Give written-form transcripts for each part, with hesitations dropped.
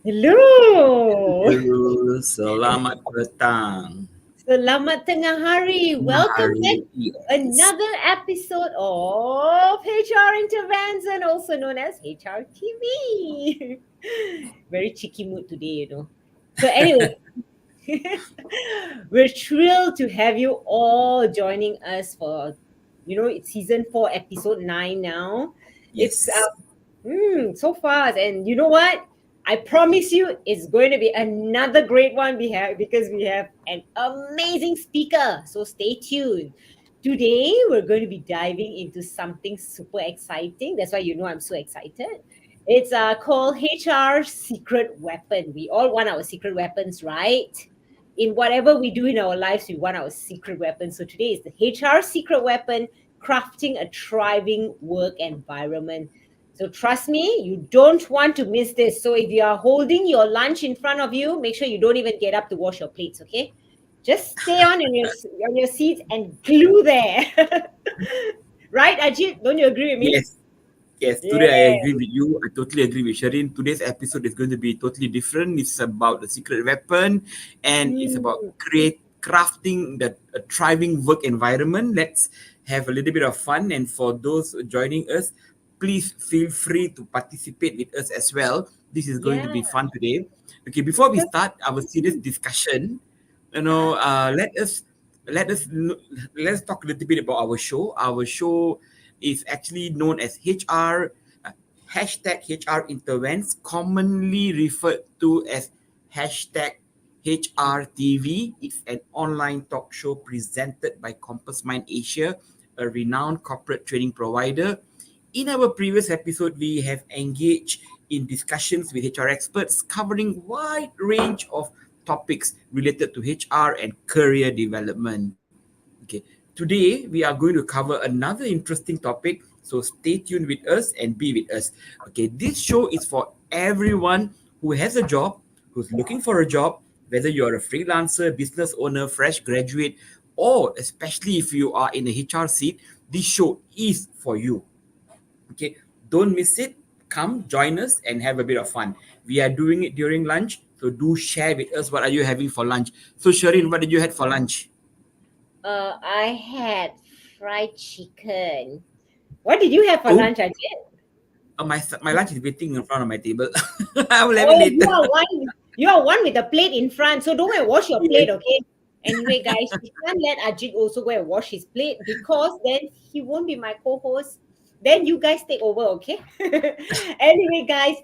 Hello. Hello, selamat petang. Selamat tengah hari. Welcome back Hari, to yes. another episode of HR Intervention, also known as HRTV. Very cheeky mood today. So anyway, we're thrilled to have you all joining us for, it's season 4, episode 9 now. It's Yes. so fast. And you know what? I promise you it's going to be another great one we have because we have an amazing speaker. So stay tuned. Today we're going to be diving into something super exciting. That's why I'm so excited. It's called HR secret weapon. We all want our secret weapons, right? In whatever we do in our lives, we want our secret weapon. So today is the HR secret weapon, crafting a thriving work environment. So trust me, you don't want to miss this. So if you are holding your lunch in front of you, make sure you don't even get up to wash your plates, okay? Just stay on your seats and glue there. Right, Ajit? Don't you agree with me? Yes. Yes. Yeah. Today I agree with you. I totally agree with Sharin. Today's episode is going to be totally different. It's about the secret weapon and it's about Mm, crafting a thriving work environment. Let's have a little bit of fun. And for those joining us, please feel free to participate with us as well. This is going to yeah. be fun today. Okay, before we start our serious discussion, Uh-huh. let us let us let's talk a little bit about our show. Our show is actually known as HR hashtag HR intervents, commonly referred to as hashtag HRTV. It's an online talk show presented by Compass Mind Asia, a renowned corporate training provider. In our previous episode, we have engaged in discussions with HR experts covering wide range of topics related to HR and career development. Okay, today we are going to cover another interesting topic, so stay tuned with us and be with us. Okay, this show is for everyone who has a job, who's looking for a job, whether you're a freelancer, business owner, fresh graduate, or especially if you are in a HR seat, this show is for you. Okay, don't miss it. Come join us and have a bit of fun. We are doing it during lunch, so do share with us what are you having for lunch. So Sharin, what did you have for lunch? I had fried chicken. What did you have for Oh, lunch, Ajit? my lunch is waiting in front of my table. I will have it Oh, you later. are one. You are one with the plate in front. So don't go and wash your Yes. plate, okay? Anyway, guys, we can't let Ajit also go and wash his plate because then he won't be my co-host. Then you guys take over, okay? Anyway, guys,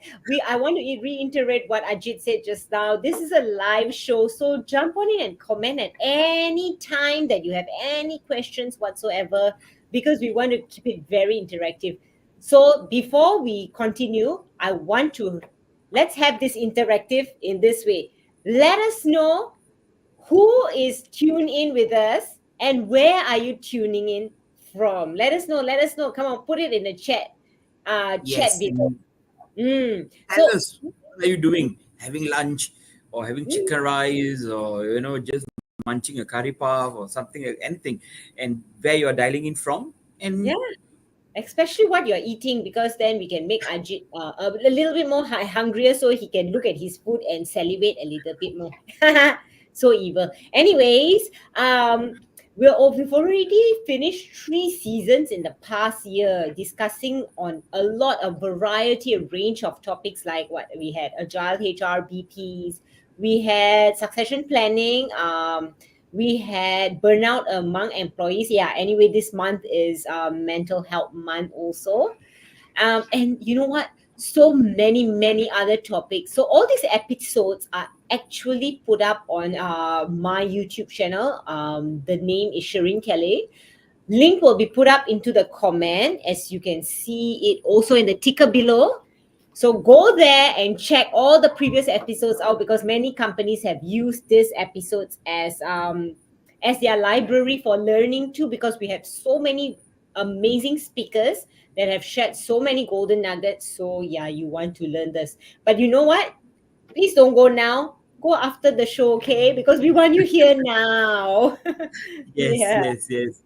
I want to reiterate what Ajit said just now. This is a live show, so jump on in and comment at any time that you have any questions whatsoever, because we want to keep it very interactive. So before we continue, I want to let's have this interactive in this way. Let us know who is tuned in with us and where are you tuning in from. Let us know. Let us know. Come on, put it in the chat Yes. below. Tell So us what are you doing? Having lunch or having mm, chicken rice or just munching a curry puff or something like anything, and where you are dialing in from. yeah, And especially what you're eating, because then we can make Ajit a little bit more hungrier so he can look at his food and salivate a little bit more. So evil. Anyways, we've already finished 3 seasons in the past year, discussing on a lot of variety, a range of topics like what we had: agile HR, BPs, we had succession planning, we had burnout among employees. Yeah, anyway, this month is mental health month also. And you know what? So many other topics. So all these episodes are actually put up on my YouTube channel. The name is Shireen Kelly. Link will be put up into the comment, as you can see it also in the ticker below. So go there and check all the previous episodes out, because many companies have used these episodes as their library for learning too, because we have so many amazing speakers that have shared so many golden nuggets. So yeah, you want to learn this. But you know what? Please don't go now. go after the show, okay? Because we want you here now. Yes, Yeah. yes, yes.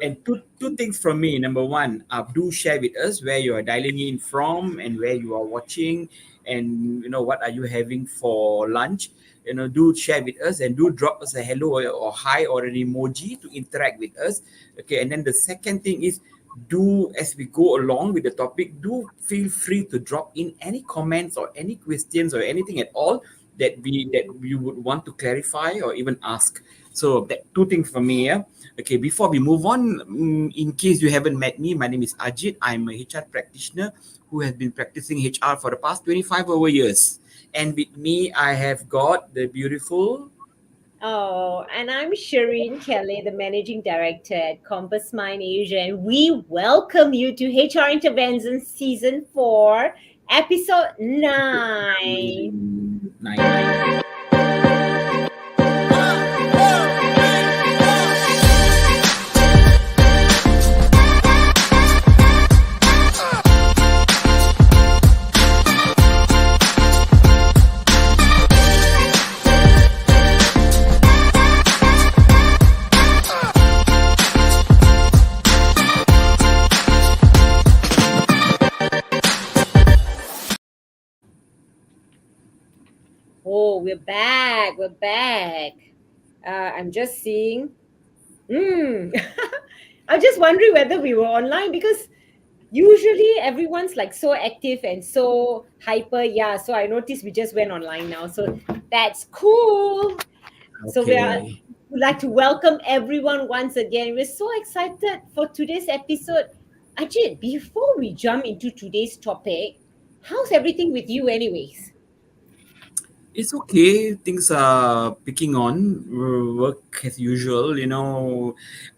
And two things from me. Number one, do share with us where you are dialing in from and where you are watching, and what are you having for lunch. Do share with us and do drop us a hello or hi or an emoji to interact with us. Okay, and then the second thing is, do as we go along with the topic, do feel free to drop in any comments or any questions or anything at all that you would want to clarify or even ask. So that two things for me. Yeah. Okay. Before we move on, in case you haven't met me, my name is Ajit. I'm a HR practitioner who has been practicing HR for the past 25 over years. And with me, I have got the beautiful. Oh, and I'm Shireen Kelly, the Managing Director at Compass Mind Asia, and we welcome you to HR Interventions Season 4, Episode 9. 9. Oh, we're back. We're back. I'm just seeing. Hmm. I'm just wondering whether we were online because usually everyone's like so active and so hyper. Yeah. So I noticed we just went online now. So that's cool. So Okay. would like to welcome everyone once again. We're so excited for today's episode. Ajit, before we jump into today's topic, how's everything with you, anyways? It's okay. Things are picking on. Work as usual.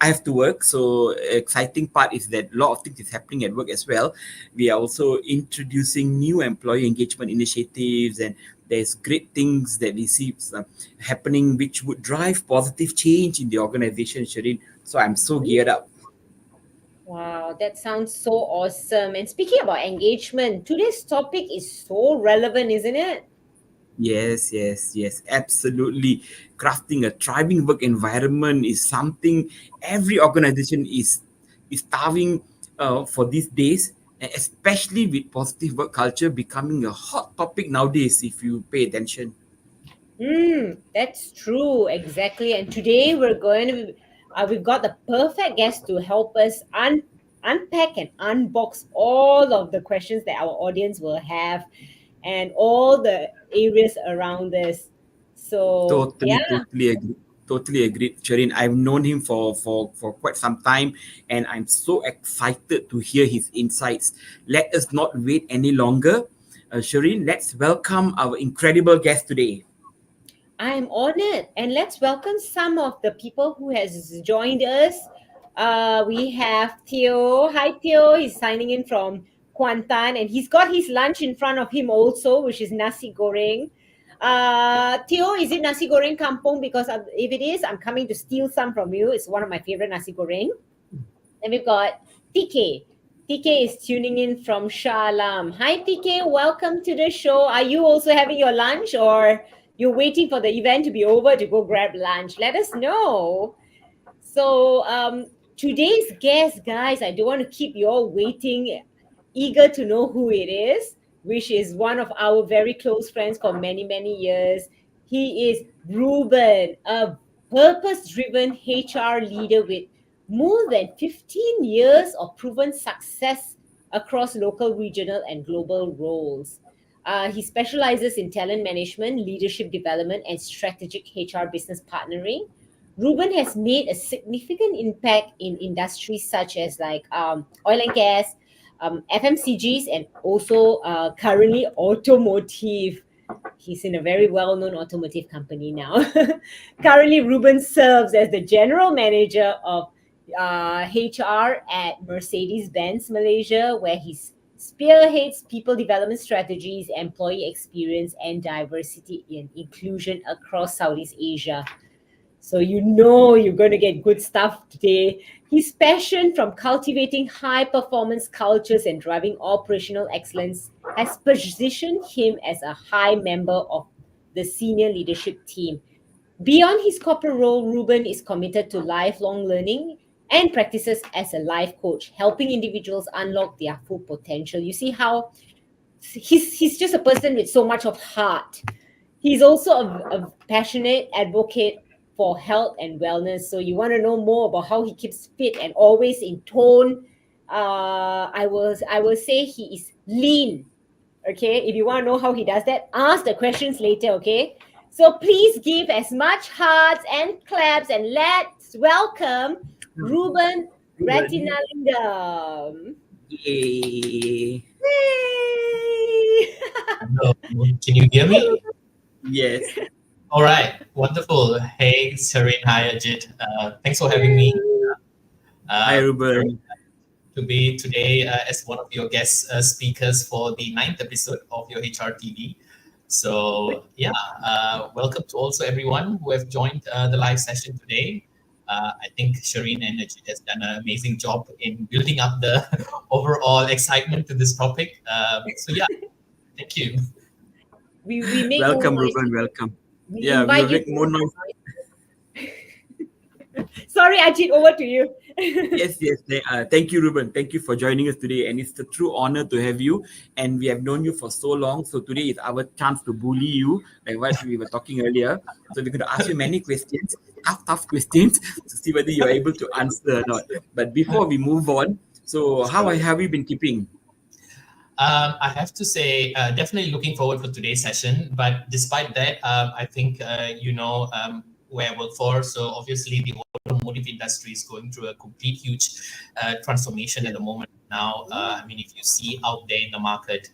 I have to work. So exciting part is that a lot of things is happening at work as well. We are also introducing new employee engagement initiatives, and there's great things that we see happening, which would drive positive change in the organization, Shireen. So I'm so geared up. Wow, that sounds so awesome. And speaking about engagement, today's topic is so relevant, isn't it? Yes, yes, yes, absolutely. Crafting a thriving work environment is something every organization is starving for these days, and especially with positive work culture becoming a hot topic nowadays. If you pay attention. That's true, exactly. And today we've got the perfect guest to help us unpack and unbox all of the questions that our audience will have and all the areas around us. So, yeah. Totally agree. Totally agree, Sharin. I've known him for quite some time, and I'm so excited to hear his insights. Let us not wait any longer. Shireen, let's welcome our incredible guest today. I am honored, and let's welcome some of the people who has joined us. We have Theo. Hi, Theo. He's signing in from Kuantan, and he's got his lunch in front of him also, which is nasi goreng. Theo, is it nasi goreng kampung? Because if it is, I'm coming to steal some from you. It's one of my favorite nasi goreng. And we've got TK. TK is tuning in from Shah Alam. Hi, TK. Welcome to the show. Are you also having your lunch or you're waiting for the event to be over to go grab lunch? Let us know. So, today's guest, guys, I don't want to keep you all waiting, eager to know who it is, which is one of our very close friends for many, many years. He is Reuben, a purpose driven HR leader with more than 15 years of proven success across local, regional, and global roles. He specializes in talent management, leadership development, and strategic HR business partnering. Ruben has made a significant impact in industries such as like oil and gas, FMCGs, and also currently automotive. He's in a very well-known automotive company now. Currently, Ruben serves as the general manager of HR at Mercedes-Benz Malaysia, where he spearheads people development strategies, employee experience, and diversity and inclusion across Southeast Asia. So you know you're going to get good stuff today. His passion from cultivating high performance cultures and driving operational excellence has positioned him as a high member of the senior leadership team. Beyond his corporate role, Reuben is committed to lifelong learning and practices as a life coach, helping individuals unlock their full potential. You see how he's just a person with so much of heart. He's also a passionate advocate for health and wellness. So you want to know more about how he keeps fit and always in tone. I will say he is lean. Okay, if you want to know how he does that, ask the questions later. Okay, so please give as much hearts and claps and let's welcome Reuben Ruben. Rethinalingam. Yay. Yay! Hello, can you hear me? Yes. All right, wonderful. Hey, Serene, hi, Ajit. Thanks for having me. Hi, Very Ruben. to be today as one of your guest speakers for the ninth episode of your HRTV. So yeah, welcome to also everyone who have joined the live session today. I think Shireen and Ajit has done an amazing job in building up the overall excitement to this topic. So yeah, thank you. We make more Welcome, noise. Ruben. Welcome. We Yeah, we invite will you make to more make noise. noise. Sorry, Ajit, over to you. Yes, yes. Thank you, Ruben. Thank you for joining us today. And it's a true honor to have you. And we have known you for so long. So today is our chance to bully you, like what we were talking earlier. So we're going to ask you many questions, tough questions, to see whether you're able to answer or not. But before we move on, so how Sure. have you been keeping? I have to say, definitely looking forward for today's session. But despite that, I think where I work for. So obviously, the automotive industry is going through a complete huge transformation at the moment. Now, I mean, if you see out there in the market,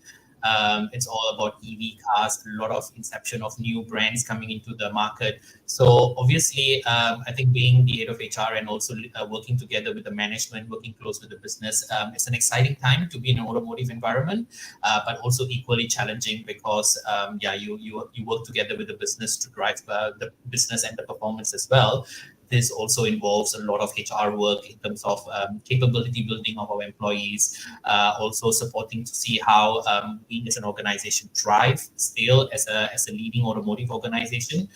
it's all about EV cars. A lot of inception of new brands coming into the market. So obviously, I think being the head of HR and also working together with the management, working close with the business, it's an exciting time to be in an automotive environment, but also equally challenging because you work together with the business to drive the business and the performance as well. This also involves a lot of HR work in terms of capability building of our employees, also supporting to see how we as an organization thrive still as a leading automotive organization.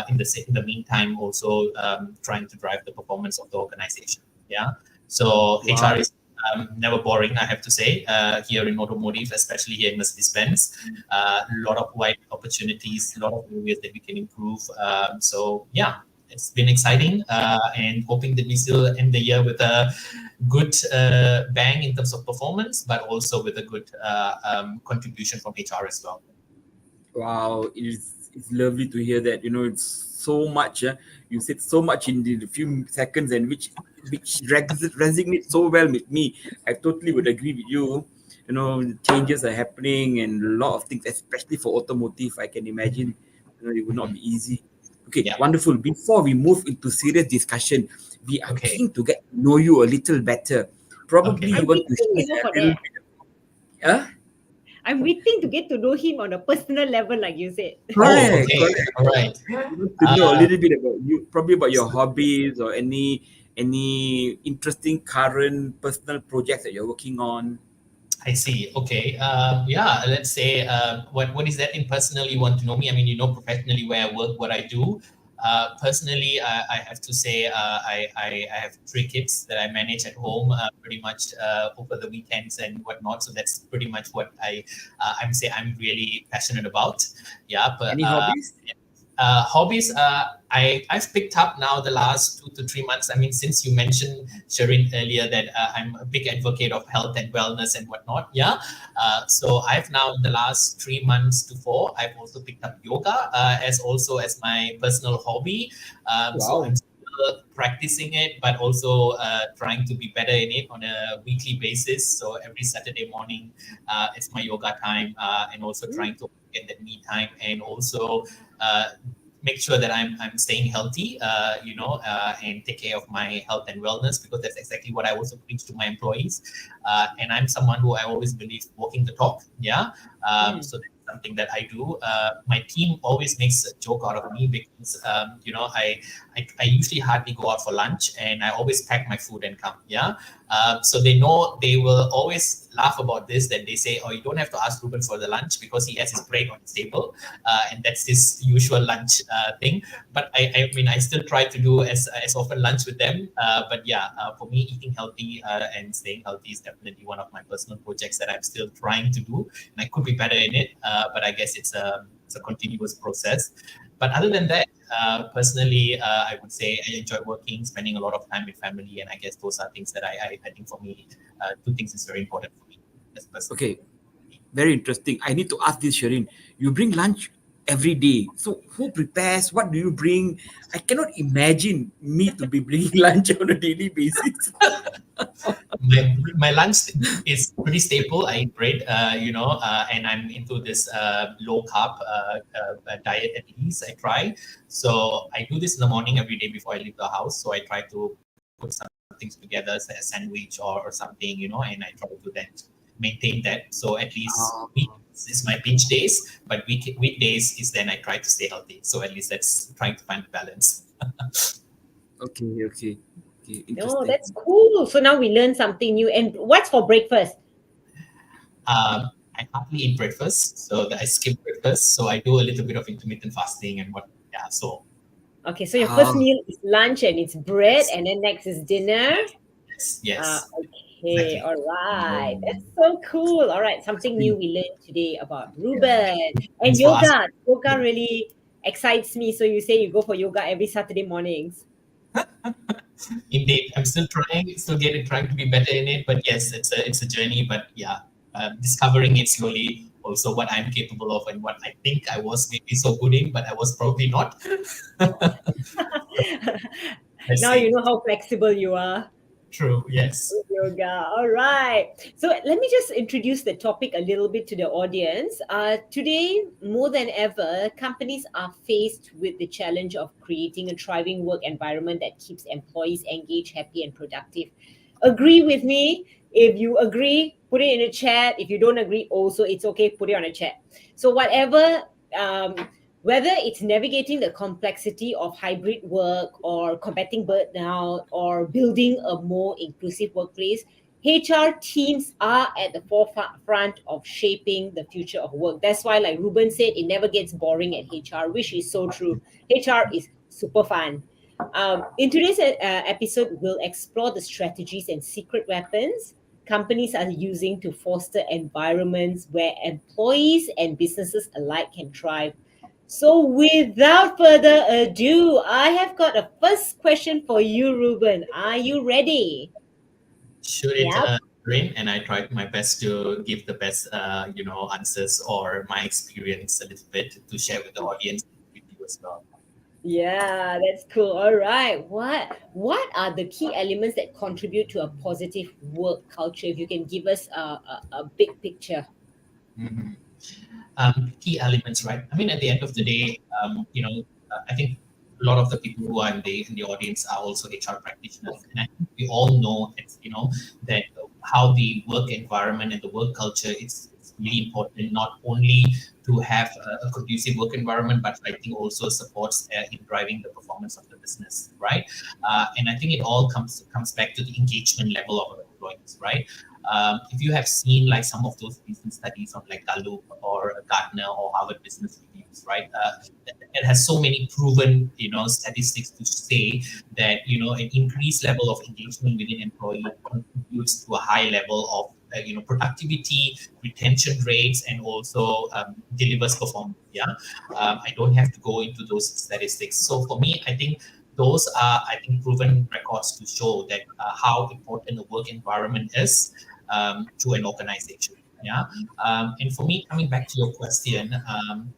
In the meantime, also trying to drive the performance of the organization. Yeah. So Wow. HR is never boring, I have to say, here in automotive, especially here in Mercedes-Benz. A lot of wide opportunities, a lot of areas that we can improve. So yeah, it's been exciting and hoping that we still end the year with a good bang in terms of performance, but also with a good contribution from HR as well. Wow, it's lovely to hear that. You know, it's so much. You said so much in the few seconds, and which resonates so well with me. I totally would agree with you. You know, changes are happening, and a lot of things, especially for automotive. I can imagine. You know, it would not be easy. Okay, Yeah. wonderful. Before we move into serious discussion, we are Okay. keen to get to know you a little better. Probably Okay. you I'm want to waiting, share for a little that. bit. Huh? I'm waiting to get to know him on a personal level, like you said. Oh, Correct, okay. correct. All right. We want to know a little bit about you, probably about your hobbies or any interesting current personal projects that you're working on. I see. Okay. Yeah. Let's say what is that in personal you want to know me? I mean, you know, professionally where I work, what I do. Personally, I have to say I have three kids that I manage at home pretty much over the weekends and whatnot. So that's pretty much what I'm really passionate about. Yeah. But Any hobbies? hobbies, I've picked up now the last 2 to 3 months. I mean, since you mentioned, Shireen, earlier that I'm a big advocate of health and wellness and whatnot. Yeah. So I've now, in the last 3 months to four, I've also picked up yoga as my personal hobby. So Wow. I'm still practicing it, but also trying to be better in it on a weekly basis. So every Saturday morning, it's my yoga time, and also trying to get that me time and also uh, make sure that I'm staying healthy, and take care of my health and wellness because that's exactly what I also preach to my employees. And I'm someone who I always believe walking the talk. Yeah. Mm. So that's something that I do. My team always makes a joke out of me because I usually hardly go out for lunch, and I always pack my food and come. Yeah, so they know they will always laugh about this. That they say, "Oh, you don't have to ask Reuben for the lunch because he has his break on his table, and that's his usual lunch thing." But I mean, I still try to do as often lunch with them. But yeah, for me, eating healthy and staying healthy is definitely one of my personal projects that I'm still trying to do, and I could be better in it. But I guess it's a continuous process. But other than that, personally, I would say I enjoy working, spending a lot of time with family, and I guess those are things that I think for me, two things is very important for me as a person. Okay, very interesting. I need to ask this, Shireen. You bring lunch every day. So who prepares? What do you bring? I cannot imagine me to be bringing lunch on a daily basis. My lunch is pretty staple. I eat bread, and I'm into this low carb diet at least. I try. So I do this in the morning every day before I leave the house. So I try to put some things together, say a sandwich or something, and I try to then maintain that. So at least weeks is my binge days, but weekdays is then I try to stay healthy. So at least that's trying to find the balance. Okay. No, Interesting. that's cool. So now we learn something new. And what's for breakfast? I hardly eat breakfast, so I skip breakfast. So I do a little bit of intermittent fasting and what. Yeah, so Okay, so your first meal is lunch and it's bread, yes, and then next is dinner. yes, Okay, exactly. all right. That's so cool. All right, something new we learned today about Yeah. Reuben. And Thanks for asking. yoga. Yoga really excites me. So you say you go for yoga every Saturday mornings. Indeed, I'm still trying to be better in it. But yes, it's a journey. But yeah, discovering it slowly. Also, what I'm capable of and what I think I was maybe so good in, but I was probably not. Let's Now you see. know how flexible you are. True. Yes. Yoga. All right. So let me just introduce the topic a little bit to the audience. Today, more than ever, companies are faced with the challenge of creating a thriving work environment that keeps employees engaged, happy, and productive. Agree with me? If you agree, put it in a chat. If you don't agree, also it's okay. Put it on a chat. So whatever. Whether it's navigating the complexity of hybrid work or combating burnout or building a more inclusive workplace, HR teams are at the forefront of shaping the future of work. That's why, like Ruben said, it never gets boring at HR, which is so true. HR is super fun. In today's episode, we'll explore the strategies and secret weapons companies are using to foster environments where employees and businesses alike can thrive. So, without further ado, I have got a first question for you, Ruben. Are you ready? Shoot it, Yeah. Rain, and I tried my best to give the best, answers or my experience a little bit to share with the audience with you as well. Yeah, that's cool. All right. What are the key elements that contribute to a positive work culture? If you can give us a big picture. Mhm. Key elements, right? I mean, at the end of the day, I think a lot of the people who are in the audience are also HR practitioners, and I think we all know, that how the work environment and the work culture is really important, not only to have a conducive work environment, but I think also supports in driving the performance of the business, right? And I think it all comes back to the engagement level of our employees, right? If you have seen like some of those recent studies on like Gallup or Gartner or Harvard Business Reviews, right? It has so many proven, statistics to say that, an increased level of engagement within employee contributes to a high level of, productivity, retention rates, and also delivers performance. Yeah, I don't have to go into those statistics. So for me, I think those are, proven records to show that how important a work environment is to an organization. Yeah. And for me, coming back to your question,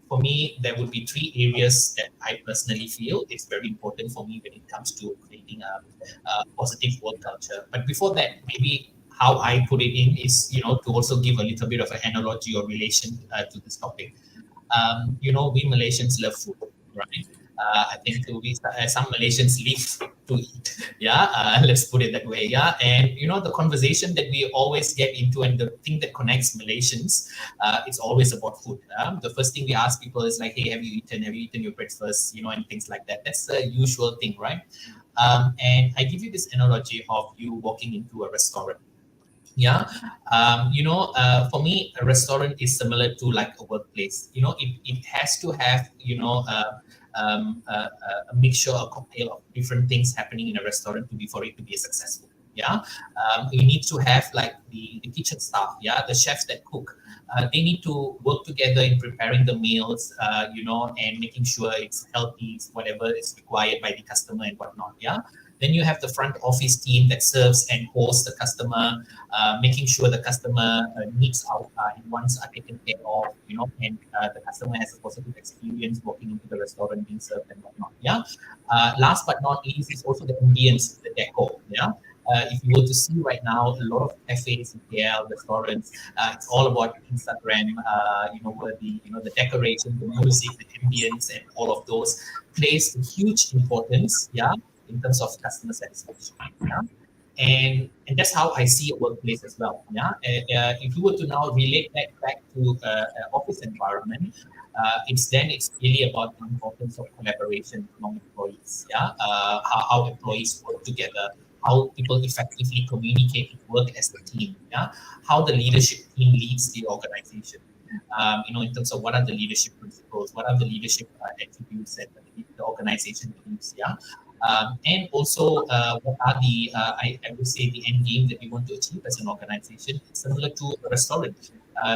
for me, there would be three areas that I personally feel it's very important for me when it comes to creating a positive work culture. But before that, maybe how I put it in is, to also give a little bit of an analogy or relation to this topic. We Malaysians love food, right? I think some Malaysians live to eat. Yeah, let's put it that way. Yeah, and the conversation that we always get into, and the thing that connects Malaysians, it's always about food. The first thing we ask people is like, hey, have you eaten? Have you eaten your breakfast? And things like that. That's the usual thing, right? And I give you this analogy of you walking into a restaurant. Yeah, for me, a restaurant is similar to like a workplace. It has to have a mixture, a cocktail of different things happening in a restaurant for it to be successful. Yeah, you need to have like the kitchen staff. Yeah, the chefs that cook. They need to work together in preparing the meals. And making sure it's healthy, whatever is required by the customer and whatnot. Yeah. Then you have the front office team that serves and hosts the customer, making sure the customer needs and wants are taken care of, and the customer has a positive experience walking into the restaurant, being served and whatnot. Yeah. Last but not least is also the ambience, the decor. Yeah. If you were to see right now, a lot of cafes, KL, restaurants, it's all about Instagram. Where the decoration, the music, the ambience, and all of those plays a huge importance. Yeah, in terms of customer satisfaction. Yeah? And that's how I see a workplace as well. Yeah, if you were to now relate that back to an office environment, it's really about the importance of collaboration among employees. Yeah, how employees work together, how people effectively communicate and work as a team. Yeah, how the leadership team leads the organization. In terms of what are the leadership principles, what are the leadership attributes that the organization believes. Yeah. And also, what are I would say, the end game that we want to achieve as an organization? It's similar to a restaurant.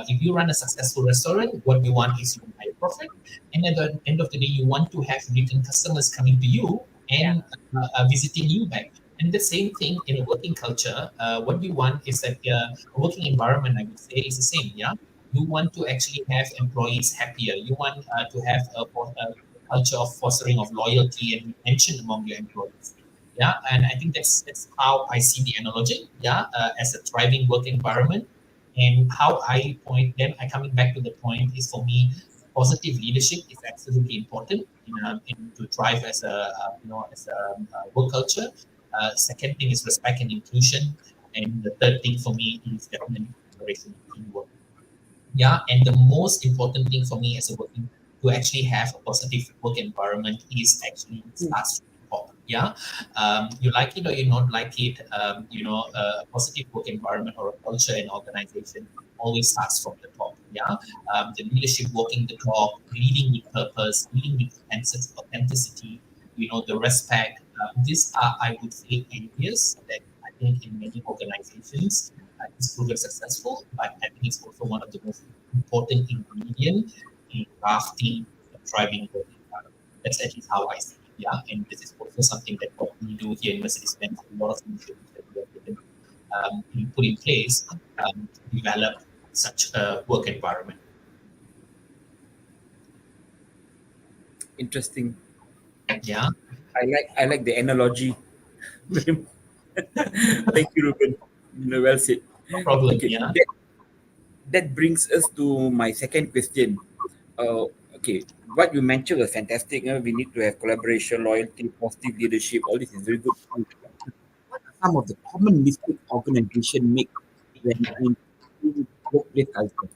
If you run a successful restaurant, what you want is your high profit. And at the end of the day, you want to have return customers coming to you and visiting you back. And the same thing in a working culture, what you want is that a working environment, I would say, is the same. Yeah. You want to actually have employees happier. You want to have a culture of fostering of loyalty and retention among your employees. Yeah, and I think that's how I see the analogy. Yeah, as a thriving work environment, and how I point. Then I coming back to the point is, for me, positive leadership is absolutely important to thrive as a work culture. Second thing is respect and inclusion, and the third thing for me is definitely collaboration and teamwork. Yeah, and the most important thing for me as a working to actually have a positive work environment is actually starts from the top. Yeah, you like it or you not like it, a positive work environment or a culture and organization always starts from the top. Yeah, the leadership walking the talk, leading with purpose, leading with authenticity, the respect. These are, I would say, areas that I think in many organizations it's proven successful, but I think it's also one of the most important ingredients in crafting a thriving work environment. That's at least how I see it. Yeah, and this is also something that what we do here in Mercedes-Benz, a lot of initiatives that we have put in place to develop such a work environment. Interesting. Yeah, I like the analogy. Thank you, Reuben. Well said. no problem. Okay, Yeah. that brings us to my second question. Okay, what you mentioned was fantastic. We need to have collaboration, loyalty, positive leadership. All this is very good. What are some of the common mistakes organization make when in workplace culture?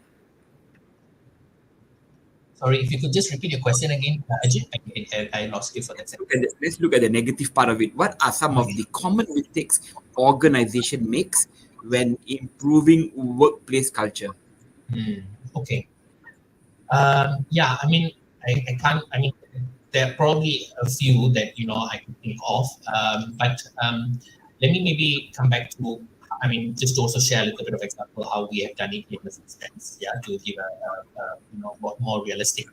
Sorry, if you could just repeat your question again, Ajit. I lost you for that second. Let's look at the negative part of it. What are some of the common mistakes organization makes when improving workplace culture? Okay. Yeah, I mean, I can't. I mean, there are probably a few that I can think of. But let me maybe come back to. I mean, just to also share a little bit of example how we have done it in Mercedes-Benz. Yeah, to give a more realistic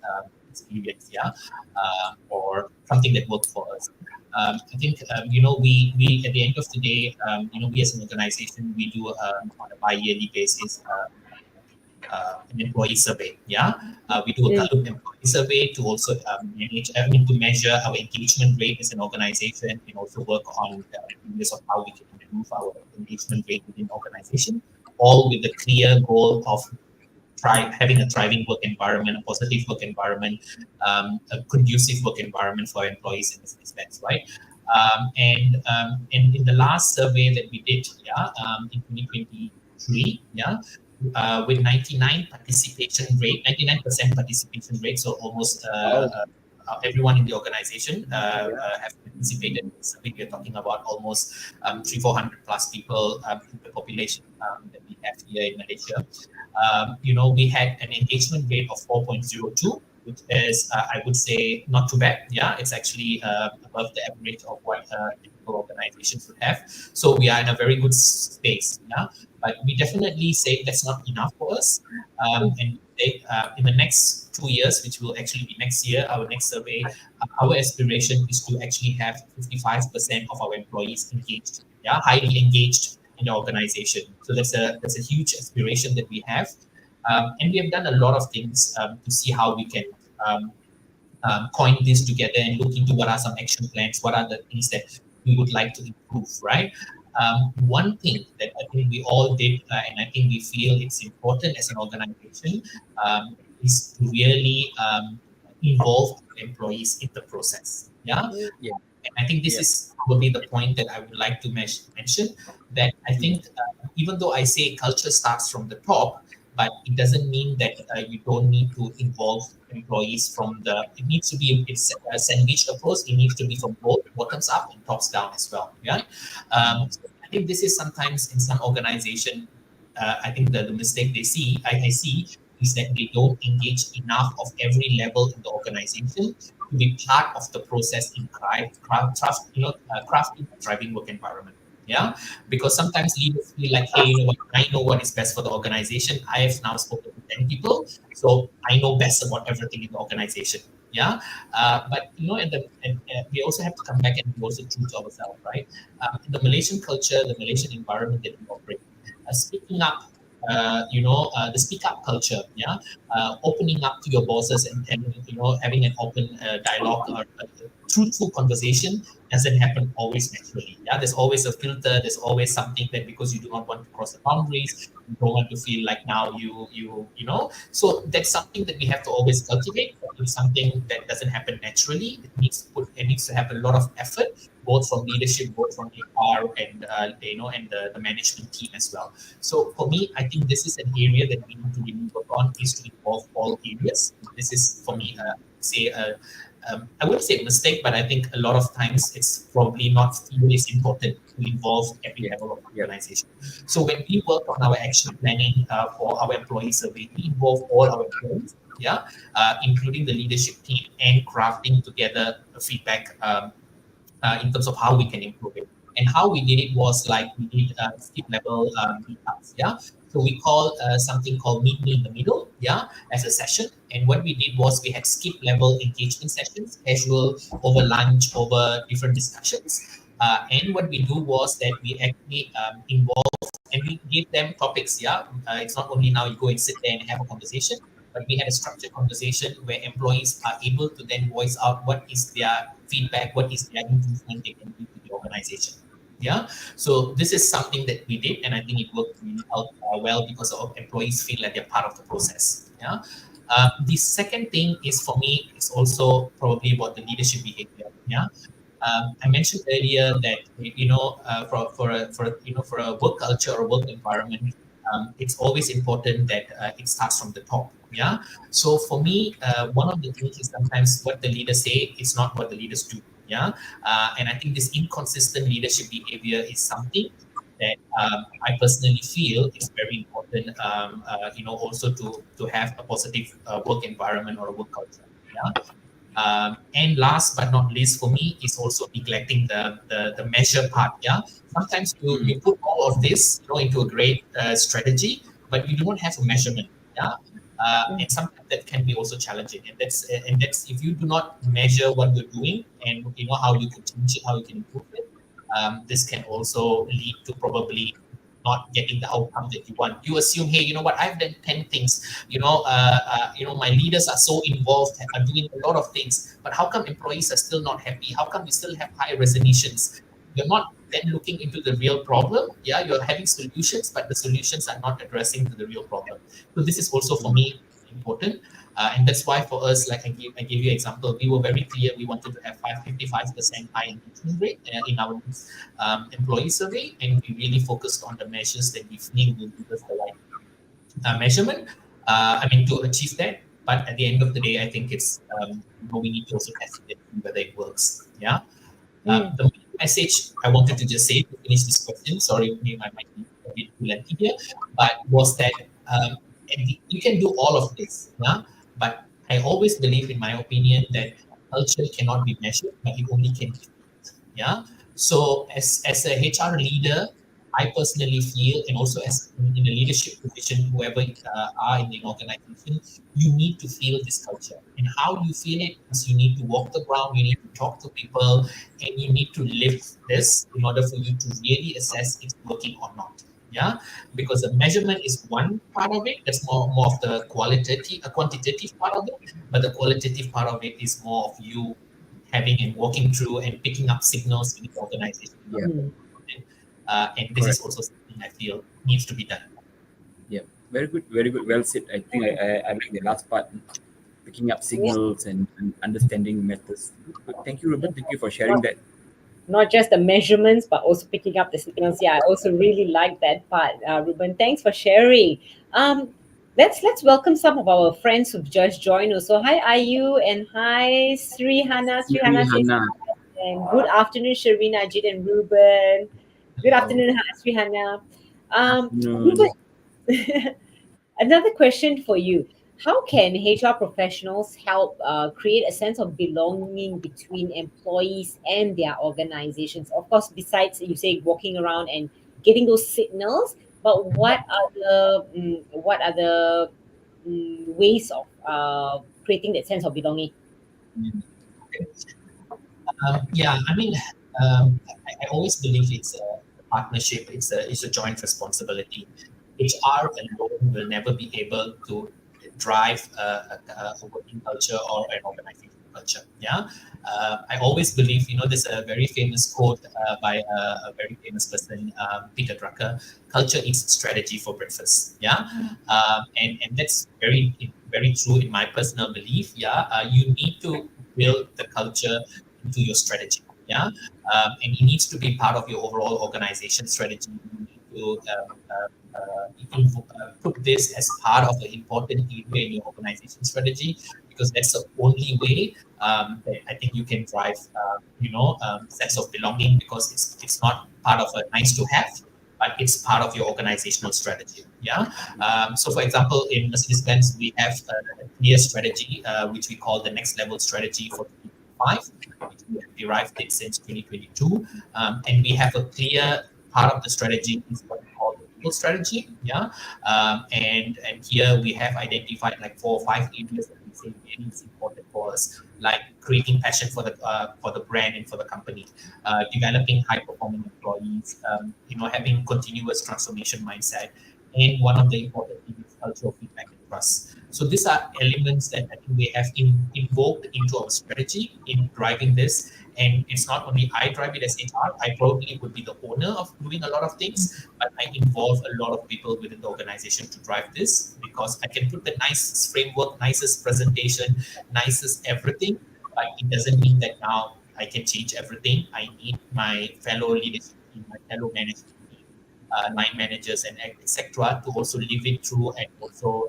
experience. Yeah, or something that worked for us. I think we at the end of the day, we as an organization we do on a bi-yearly basis. An employee survey. Yeah, we do a Gallup employee survey to also to measure our engagement rate as an organization and also work on areas of how we can improve our engagement rate within organization, all with the clear goal of having a thriving work environment, a positive work environment, a conducive work environment for employees in this respect, right? And in the last survey that we did, in 2023, with 99% participation rate, so almost everyone in the organization have participated in this survey. We're talking about almost 300-400 plus people in the population that we have here in Malaysia. We had an engagement rate of 4.02, which is, I would say, not too bad. Yeah, it's actually above the average of what typical organizations would have. So we are in a very good space. Yeah, but we definitely say that's not enough for us. And in the next 2 years, which will actually be next year, our next survey, our aspiration is to actually have 55% of our employees engaged, highly engaged in the organization. So that's a huge aspiration that we have. And we have done a lot of things to see how we can coin this together and look into what are some action plans, what are the things that we would like to improve, right? One thing that I think we all did, and I think we feel it's important as an organization, is to really involve employees in the process. Yeah. And I think this is probably the point that I would like to mention, that I think even though I say culture starts from the top, but it doesn't mean that you don't need to involve employees it needs to be a sandwich approach. It needs to be from both bottoms up and tops down as well. Yeah. So I think this is sometimes in some organization, I think the mistake I see is that they don't engage enough of every level in the organization to be part of the process in crafting a thriving work environment. Yeah, because sometimes leaders feel like, hey, I know what is best for the organization. I have now spoken to 10 people, so I know best about everything in the organization. Yeah, but and we also have to come back and be also true to ourselves, right? In the Malaysian culture, the Malaysian environment that we operate, speaking up, the speak up culture, opening up to your bosses and having an open dialogue or truthful conversation doesn't happen always naturally. Yeah, there's always a filter. There's always something that because you do not want to cross the boundaries, you don't want to feel like now So that's something that we have to always cultivate. It's something that doesn't happen naturally. It needs to have a lot of effort, both from leadership, both from HR and and the management team as well. So for me, I think this is an area that we need to really work on, is to involve all areas. This is for me, I wouldn't say a mistake, but I think a lot of times it's probably not always important to involve every level of organization. So when we work on our action planning for our employee survey, we involve all our employees, including the leadership team, and crafting together the feedback in terms of how we can improve it. And how we did it was like we did skip level meetups, So we call something called Meet Me in the Middle, as a session. And what we did was we had skip level engagement sessions, casual, over lunch, over different discussions. And what we do was that we actually involve and we give them topics, It's not only now you go and sit there and have a conversation, but we had a structured conversation where employees are able to then voice out what is their feedback, what is their improvement they can do to the organization. Yeah, so this is something that we did, and I think it worked really well because our employees feel like they're part of the process. Yeah, the second thing is for me is also probably about the leadership behavior. Yeah, I mentioned earlier that for a work culture or work environment, it's always important that it starts from the top. Yeah. So for me, one of the things is sometimes what the leaders say is not what the leaders do. Yeah. And I think this inconsistent leadership behavior is something that I personally feel is very important. Also to have a positive work environment or a work culture. Yeah. And last but not least, for me, is also neglecting the measure part. Yeah. Sometimes you put all of this into a great strategy, but you don't have a measurement. Yeah. And sometimes that can be also challenging, and that's if you do not measure what you're doing and how you can change it, how you can improve it. This can also lead to probably not getting the outcome that you want. You assume, hey, you know what? I've done 10 things. My leaders are so involved, are doing a lot of things, but how come employees are still not happy? How come we still have high resignations? You're not then looking into the real problem. Yeah, you're having solutions, but the solutions are not addressing to the real problem. So this is also for me important. And that's why for us, like I gave you an example, we were very clear we wanted to have 55% high engagement rate in our employee survey, and we really focused on the measures that we feel will give us the right measurement. To achieve that. But at the end of the day, I think it's we need to also test it and see whether it works. Yeah. The main message I wanted to just say to finish this question, sorry, maybe I might be a bit too lengthy here, but was that you can do all of this, yeah. But I always believe, in my opinion, that culture cannot be measured, but it only can be felt, yeah. So as a HR leader, I personally feel, and also as in a leadership position, whoever are in the organization, you need to feel this culture. And how you feel it is you need to walk the ground, you need to talk to people, and you need to live this in order for you to really assess it's working or not. Yeah, because the measurement is one part of it. That's more of the quantitative part of it, but the qualitative part of it is more of you having and walking through and picking up signals in the organization. Yeah. And this is also something I feel needs to be done. Yeah, very good, very good. Well said. I think I like the last part, picking up signals and understanding methods. Good. Thank you, Ruben. Thank you for sharing that. Not just the measurements, but also picking up the signals. Yeah, I also really like that part, Reuben. Thanks for sharing. Let's welcome some of our friends who've just joined us. So hi Ayu and hi Srihana. Siri Srihana says Hana. hi, and good afternoon, Sharina, Ajit, and Reuben. Good afternoon, Srihana. Afternoon. Reuben, another question for you. How can HR professionals help create a sense of belonging between employees and their organizations? Of course, besides you say walking around and getting those signals, but what other ways of creating that sense of belonging? Okay. Yeah, I always believe it's a partnership. It's a joint responsibility. HR alone will never be able to drive a working culture or an organization culture. Yeah, I always believe, there's a very famous quote by a very famous person, Peter Drucker: "Culture is strategy for breakfast." Yeah, and that's very true in my personal belief. Yeah, you need to build the culture into your strategy. Yeah, and it needs to be part of your overall organization strategy. You need to put this as part of the important area in your organization strategy, because that's the only way that I think you can drive, sense of belonging, because it's not part of a nice to have, but it's part of your organizational strategy. Yeah. So, for example, in Mercedes-Benz, we have a clear strategy, which we call the next level strategy for 2025, which we have derived it since 2022, and we have a clear part of the strategy is what we call the people strategy. Yeah, and here we have identified like 4 or 5 areas that we say really is important for us, like creating passion for the brand and for the company, developing high performing employees, having continuous transformation mindset, and one of the important things is cultural feedback and trust. So these are elements that I think we have invoked into our strategy in driving this. And it's not only I drive it as HR, I probably would be the owner of doing a lot of things, but I involve a lot of people within the organization to drive this, because I can put the nicest framework, nicest presentation, nicest everything, but it doesn't mean that now I can change everything. I need my fellow leadership team, my fellow management team, line managers, and etc. to also live it through and also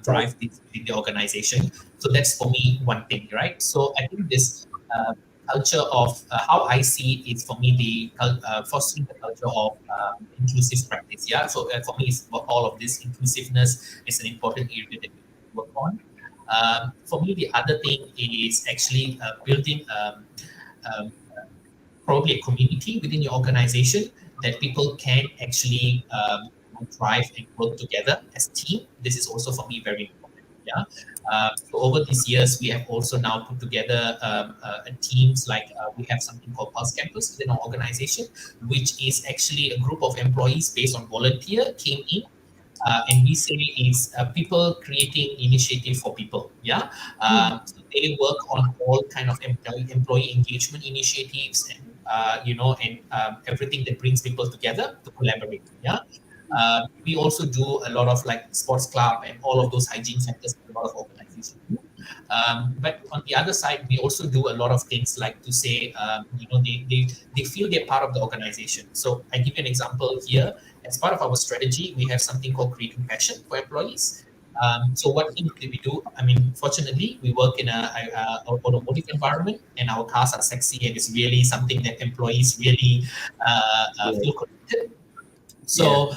drive this in the organization. So that's for me one thing, right? So I think this culture of how I see it is, for me, the fostering the culture of inclusive practice. Yeah. So for me, it's all of this inclusiveness is an important area that we work on. For me, the other thing is actually building probably a community within your organization that people can actually thrive and work together as team. This is also for me very important. Yeah. So over these years, we have also now put together teams like we have something called Pulse Campus within our organization, which is actually a group of employees based on volunteer came in. And we say it's people creating initiative for people. Yeah, so they work on all kind of employee engagement initiatives and and everything that brings people together to collaborate. Yeah. We also do a lot of like sports club and all of those hygiene centers a lot of organizations do. But on the other side, we also do a lot of things like to say, they feel they're part of the organization. So I give you an example here. As part of our strategy, we have something called creating passion for employees. So what things do we do? I mean, fortunately, we work in a automotive environment, and our cars are sexy, and it's really something that employees really feel connected. So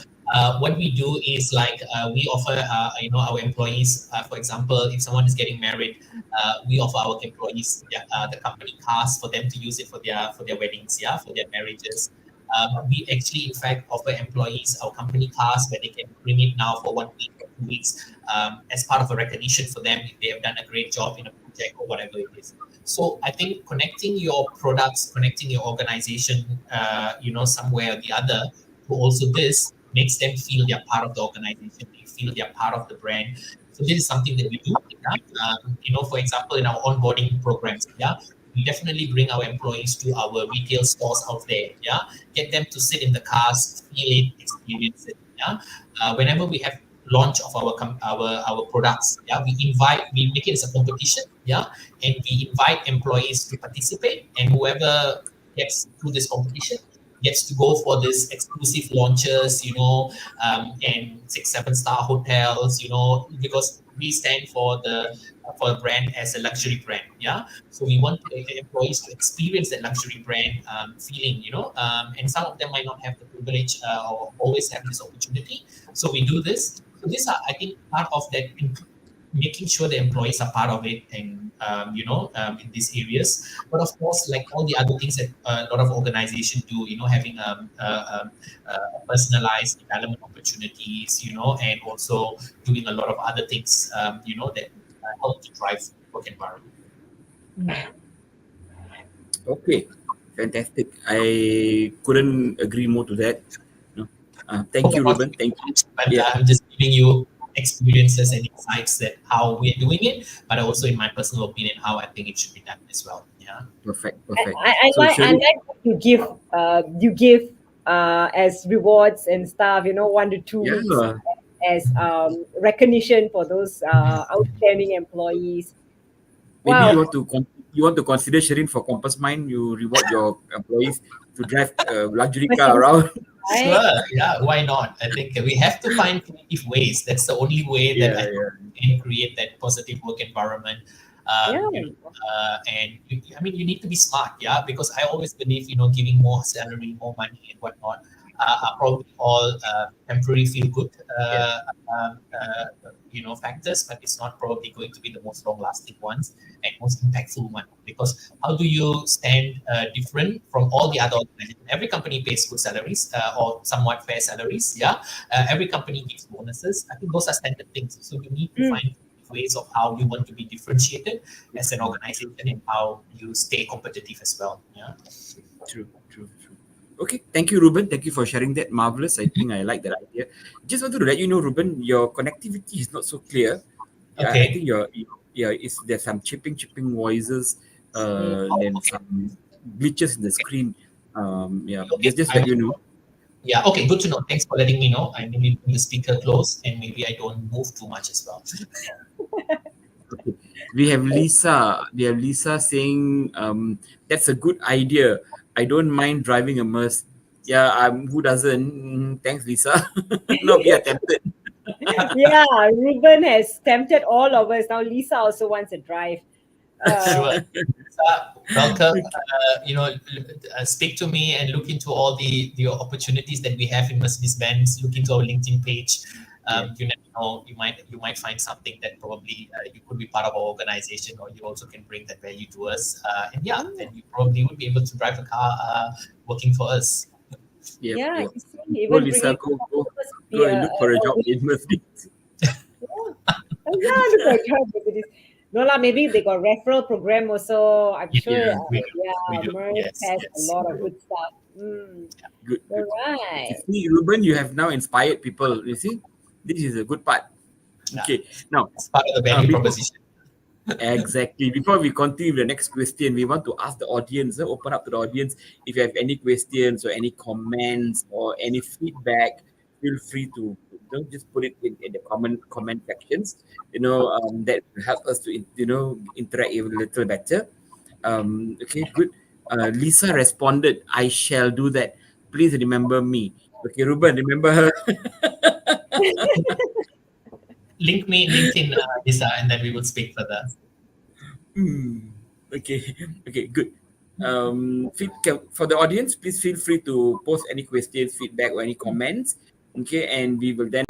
what we do is like we offer our employees, for example, if someone is getting married, we offer our employees the company cars for them to use it for their weddings, for their marriages. We actually, in fact, offer employees our company cars where they can bring it now for 1 week or 2 weeks as part of a recognition for them if they have done a great job in a project or whatever it is. So I think connecting your products, connecting your organization, somewhere or the other to also this makes them feel they're part of the organization, they feel they're part of the brand. So this is something that we do. For example, in our onboarding programs, we definitely bring our employees to our retail stores out there, get them to sit in the cars, feel it, experience it, whenever we have launch of our products, we make it as a competition, and we invite employees to participate, and whoever gets through this competition gets to go for this exclusive launches, and 6-7 star hotels, because we stand for the brand as a luxury brand. So we want the employees to experience that luxury brand feeling, and some of them might not have the privilege or always have this opportunity. So we do this. So these are, I think, part of that, making sure the employees are part of it, and in these areas. But of course, like all the other things that a lot of organizations do, having personalized development opportunities, and also doing a lot of other things, that help to drive work environment. Okay, fantastic. I couldn't agree more to that. Thank you, Reuben. Thank you. But I'm just giving you experiences and insights that how we're doing it, but also in my personal opinion, how I think it should be done as well. Yeah. Perfect. I like what you give as rewards and stuff, 1 to 2 weeks as recognition for those outstanding employees. Maybe Wow. you want to consider sharing for Compass Mind. You reward your employees to drive a luxury car around. Sure, yeah, why not? I think we have to find creative ways. That's the only way that I can create that positive work environment. And you need to be smart, because I always believe, giving more salary, more money, and whatnot are probably all temporary feel good, factors, but it's not probably going to be the most long-lasting ones and most impactful one. Because how do you stand different from all the other organizations? Every company pays good salaries or somewhat fair salaries. Every company gives bonuses. I think those are standard things. So you need to find ways of how you want to be differentiated as an organization and how you stay competitive as well. True. Okay, thank you, Reuben. Thank you for sharing that. Marvelous. I think I like that idea. Just wanted to let you know, Reuben, your connectivity is not so clear. Okay. I think there's some chipping voices, then some glitches in the screen. Just let you know. Yeah, okay, good to know. Thanks for letting me know. I maybe bring the speaker close and maybe I don't move too much as well. Okay. We have Lisa saying that's a good idea. I don't mind driving a Merc. Yeah, who doesn't? Thanks, Lisa. No, we are tempted. Yeah, Reuben has tempted all of us. Now Lisa also wants a drive. Sure. Welcome. Speak to me and look into all the opportunities that we have in Mercedes-Benz. Look into our LinkedIn page. You never know, you might find something that probably you could be part of our organization, or you also can bring that value to us. Then you probably would be able to drive a car working for us. Yep. Even go, Lisa, go and look for a job in Mercedes. Look for a job in Mercedes. No lah, maybe they got referral program also. I'm sure. Mercedes has a lot of good stuff. Good. All right. You see, Reuben, you have now inspired people. You see, this is a good part. Okay, now it's part of the value proposition. Exactly. Before we continue with the next question, we want to ask the audience, open up to the audience. If you have any questions or any comments or any feedback, feel free to just put it in the comment sections. That will help us to interact a little better. Okay, good. Lisa responded, "I shall do that. Please remember me." Okay, Ruben, remember her. Link me in LinkedIn, Lisa, and then we will speak further. Hmm. Okay. Okay. Good. For the audience, please feel free to post any questions, feedback, or any comments. Okay, and we will then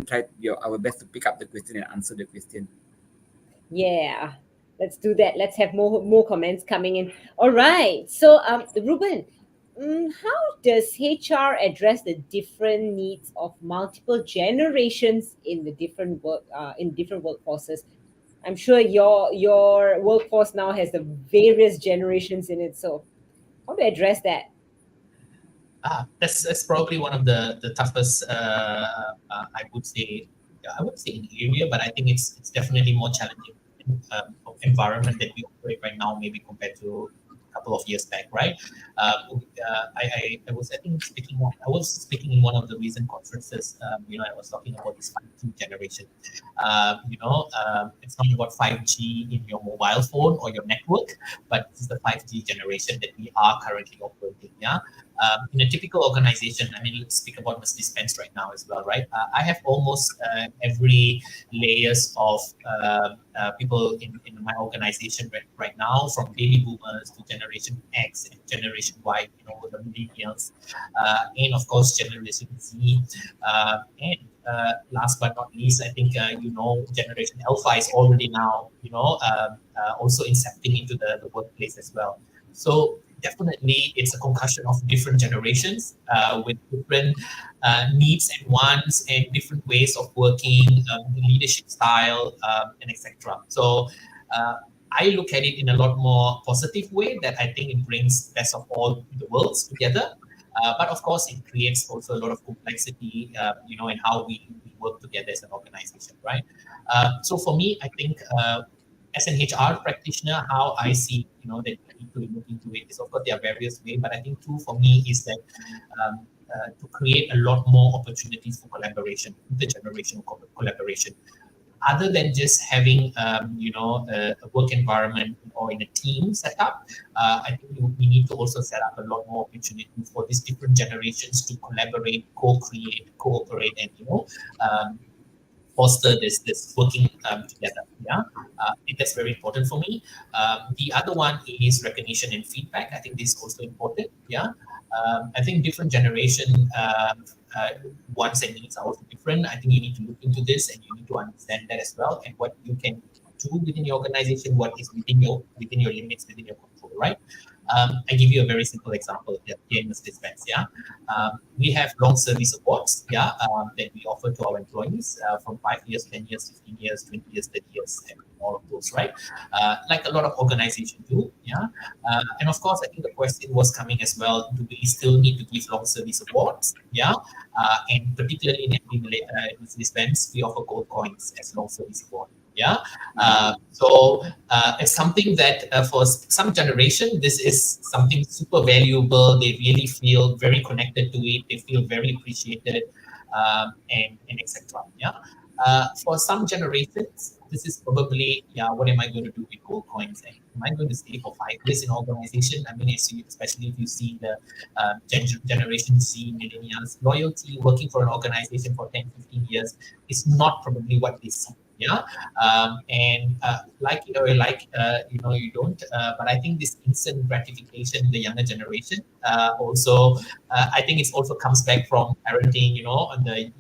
try our best to pick up the question and answer the question. Yeah, let's do that. Let's have more comments coming in. All right. So, Ruben, how does HR address the different needs of multiple generations in the different different workforces? I'm sure your workforce now has the various generations in it. So, how to address that? That's probably one of the toughest, I would say in area, but I think it's definitely more challenging environment that we operate right now, maybe compared to a couple of years back, right? I was I think I was speaking in one of the recent conferences. I was talking about this 5G generation. It's not about 5G in your mobile phone or your network, but this is the 5G generation that we are currently operating. Yeah, in a typical organization, I mean, let's speak about Mercedes-Benz right now as well, right? I have almost every layers of people in my organization right now, from baby boomers to Generation X and Generation Y, the millennials, and of course Generation Z, and last but not least, I think Generation Alpha is already now also incepting into the workplace as well. So definitely, it's a concussion of different generations with different needs and wants and different ways of working, leadership style, and etc. So I look at it in a lot more positive way that I think it brings best of all the worlds together. But of course, it creates also a lot of complexity, in how we work together as an organization, right? So for me, I think as an HR practitioner, how I see, that we need to look into it is, of course, there are various ways, but I think two for me is that to create a lot more opportunities for collaboration, intergenerational collaboration, other than just having, a work environment or in a team setup. I think we need to also set up a lot more opportunities for these different generations to collaborate, co-create, cooperate, and foster this working together. Yeah, I think that's very important for me. The other one is recognition and feedback. I think this is also important. Yeah, I think different generation wants and needs are also different. I think you need to look into this and you need to understand that as well, and what you can do within your organization, what is within your limits, within your control, right? I give you a very simple example here in Mercedes-Benz. Yeah, we have long service awards. Yeah, that we offer to our employees from 5 years, 10 years, 15 years, 20 years, 30 years, and all of those, right? Like a lot of organizations do. Yeah, and of course, I think the question was coming as well: do we still need to give long service awards? Yeah, and particularly in Mercedes-Benz, we offer gold coins as long service award. Yeah, so it's something that for some generation, this is something super valuable. They really feel very connected to it. They feel very appreciated, and etc. Yeah, for some generations, this is probably, what am I going to do with gold coins? And am I going to stay for 5 years in organization? I mean, especially if you see the Generation Z, millennials, loyalty, working for an organization for 10, 15 years is not probably what they see. Yeah, and like it or you don't. But I think this instant gratification in the younger generation also, I think it also comes back from parenting. And the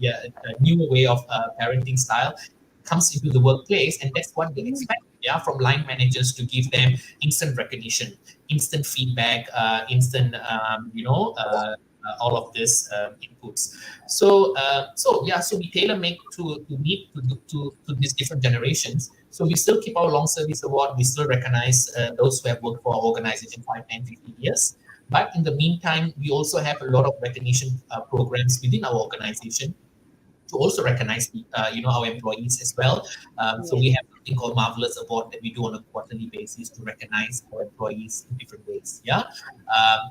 new way of parenting style comes into the workplace, and that's what they expect. Yeah, from line managers to give them instant recognition, instant feedback, instant all of this inputs. So we tailor make to meet to these different generations. So we still keep our long service award. We still recognize those who have worked for our organization 5, 10, 15 years. But in the meantime, we also have a lot of recognition programs within our organization to also recognize our employees as well. So we have something called Marvelous Award that we do on a quarterly basis to recognize our employees in different ways.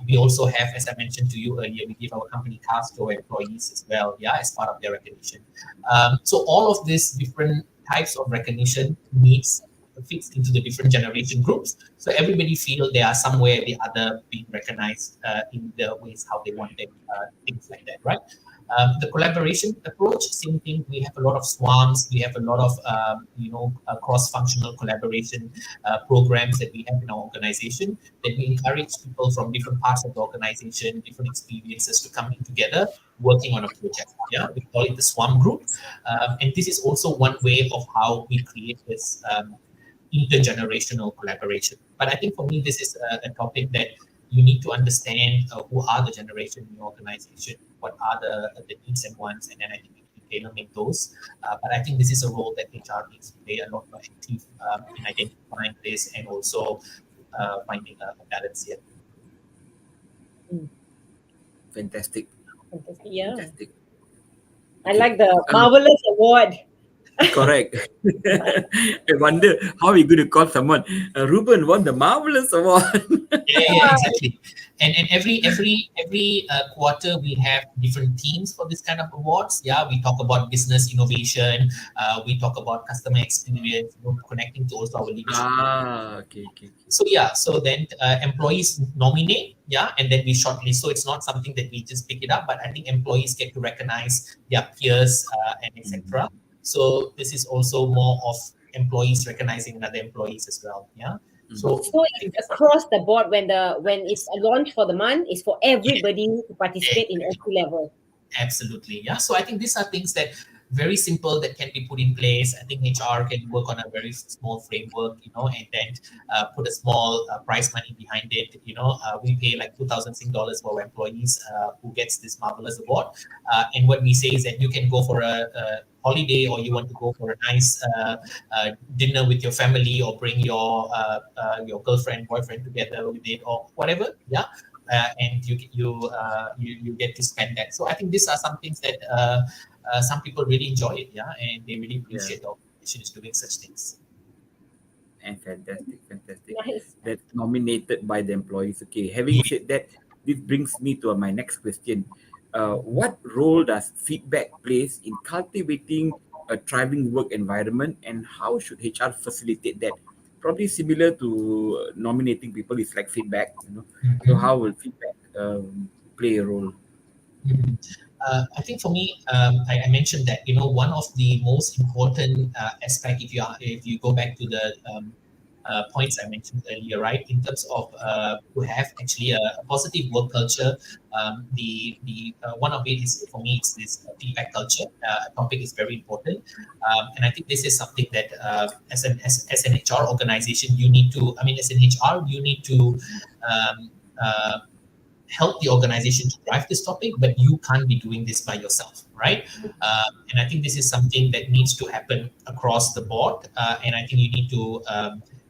We also have, as I mentioned to you earlier, we give our company cars to our employees as well, as part of their recognition. So all of these different types of recognition needs fits into the different generation groups. So everybody feel they are somewhere or the other being recognized in the ways how they want them, things like that, right? The collaboration approach, same thing. We have a lot of swarms. We have a lot of cross-functional collaboration programs that we have in our organization, that we encourage people from different parts of the organization, different experiences to come in together, working on a project. We call it the swarm group, and this is also one way of how we create this intergenerational collaboration. But I think for me, this is a topic that you need to understand who are the generation in your organization, what are the needs and wants, and then I think you can tailor make those. But I think this is a role that HR needs to play a lot more active in identifying this and also finding a balance here. Fantastic. Yeah. Fantastic. I like the Marvelous Award. Correct. I wonder how we're going to call someone. Reuben won the Marvelous Award. Yeah, exactly. And every quarter we have different themes for this kind of awards. We talk about business innovation. We talk about customer experience, connecting to also our leadership. Okay. So then employees nominate, and then we shortlist. So it's not something that we just pick it up, but I think employees get to recognize their peers and etc. So this is also more of employees recognizing other employees as well. So it's across the board when it's a launch for the month, it's for everybody to participate in every level. Absolutely. So I think these are things that very simple that can be put in place. I think HR can work on a very small framework, and then put a small prize money behind it. We pay like 2,000 Sing dollars for our employees who gets this Marvelous Award. And what we say is that you can go for a holiday, or you want to go for a nice dinner with your family, or bring your girlfriend, boyfriend together with it, or whatever. And you get to spend that. So I think these are some things that some people really enjoy it, and they really appreciate the organization is doing such things. And fantastic. Nice. That's nominated by the employees. Okay, having said that, this brings me to my next question. What role does feedback plays in cultivating a thriving work environment, and how should HR facilitate that? Probably similar to nominating people is like feedback, So how will feedback play a role? I think for me, I mentioned that one of the most important aspect, if you go back to the points I mentioned earlier, right, in terms of to have actually a positive work culture, the one of it is, for me, it's this feedback culture topic is very important, and I think this is something that as an HR organization you need to, as an HR you need to help the organization to drive this topic, but you can't be doing this by yourself, right? And I think this is something that needs to happen across the board, and I think you need to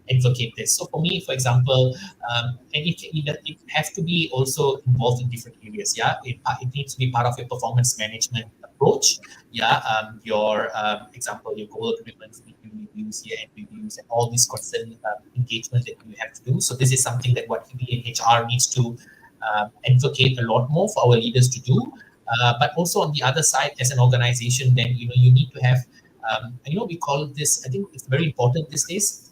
advocate this. So for me, for example, and it has to be also involved in different areas. It needs to be part of your performance management approach. Your example, your goal agreements, reviews, year-end reviews, and all these constant engagement that you have to do. So this is something that what we in HR needs to advocate a lot more for our leaders to do, but also on the other side, as an organization, then you need to have we call this, I think it's very important these days,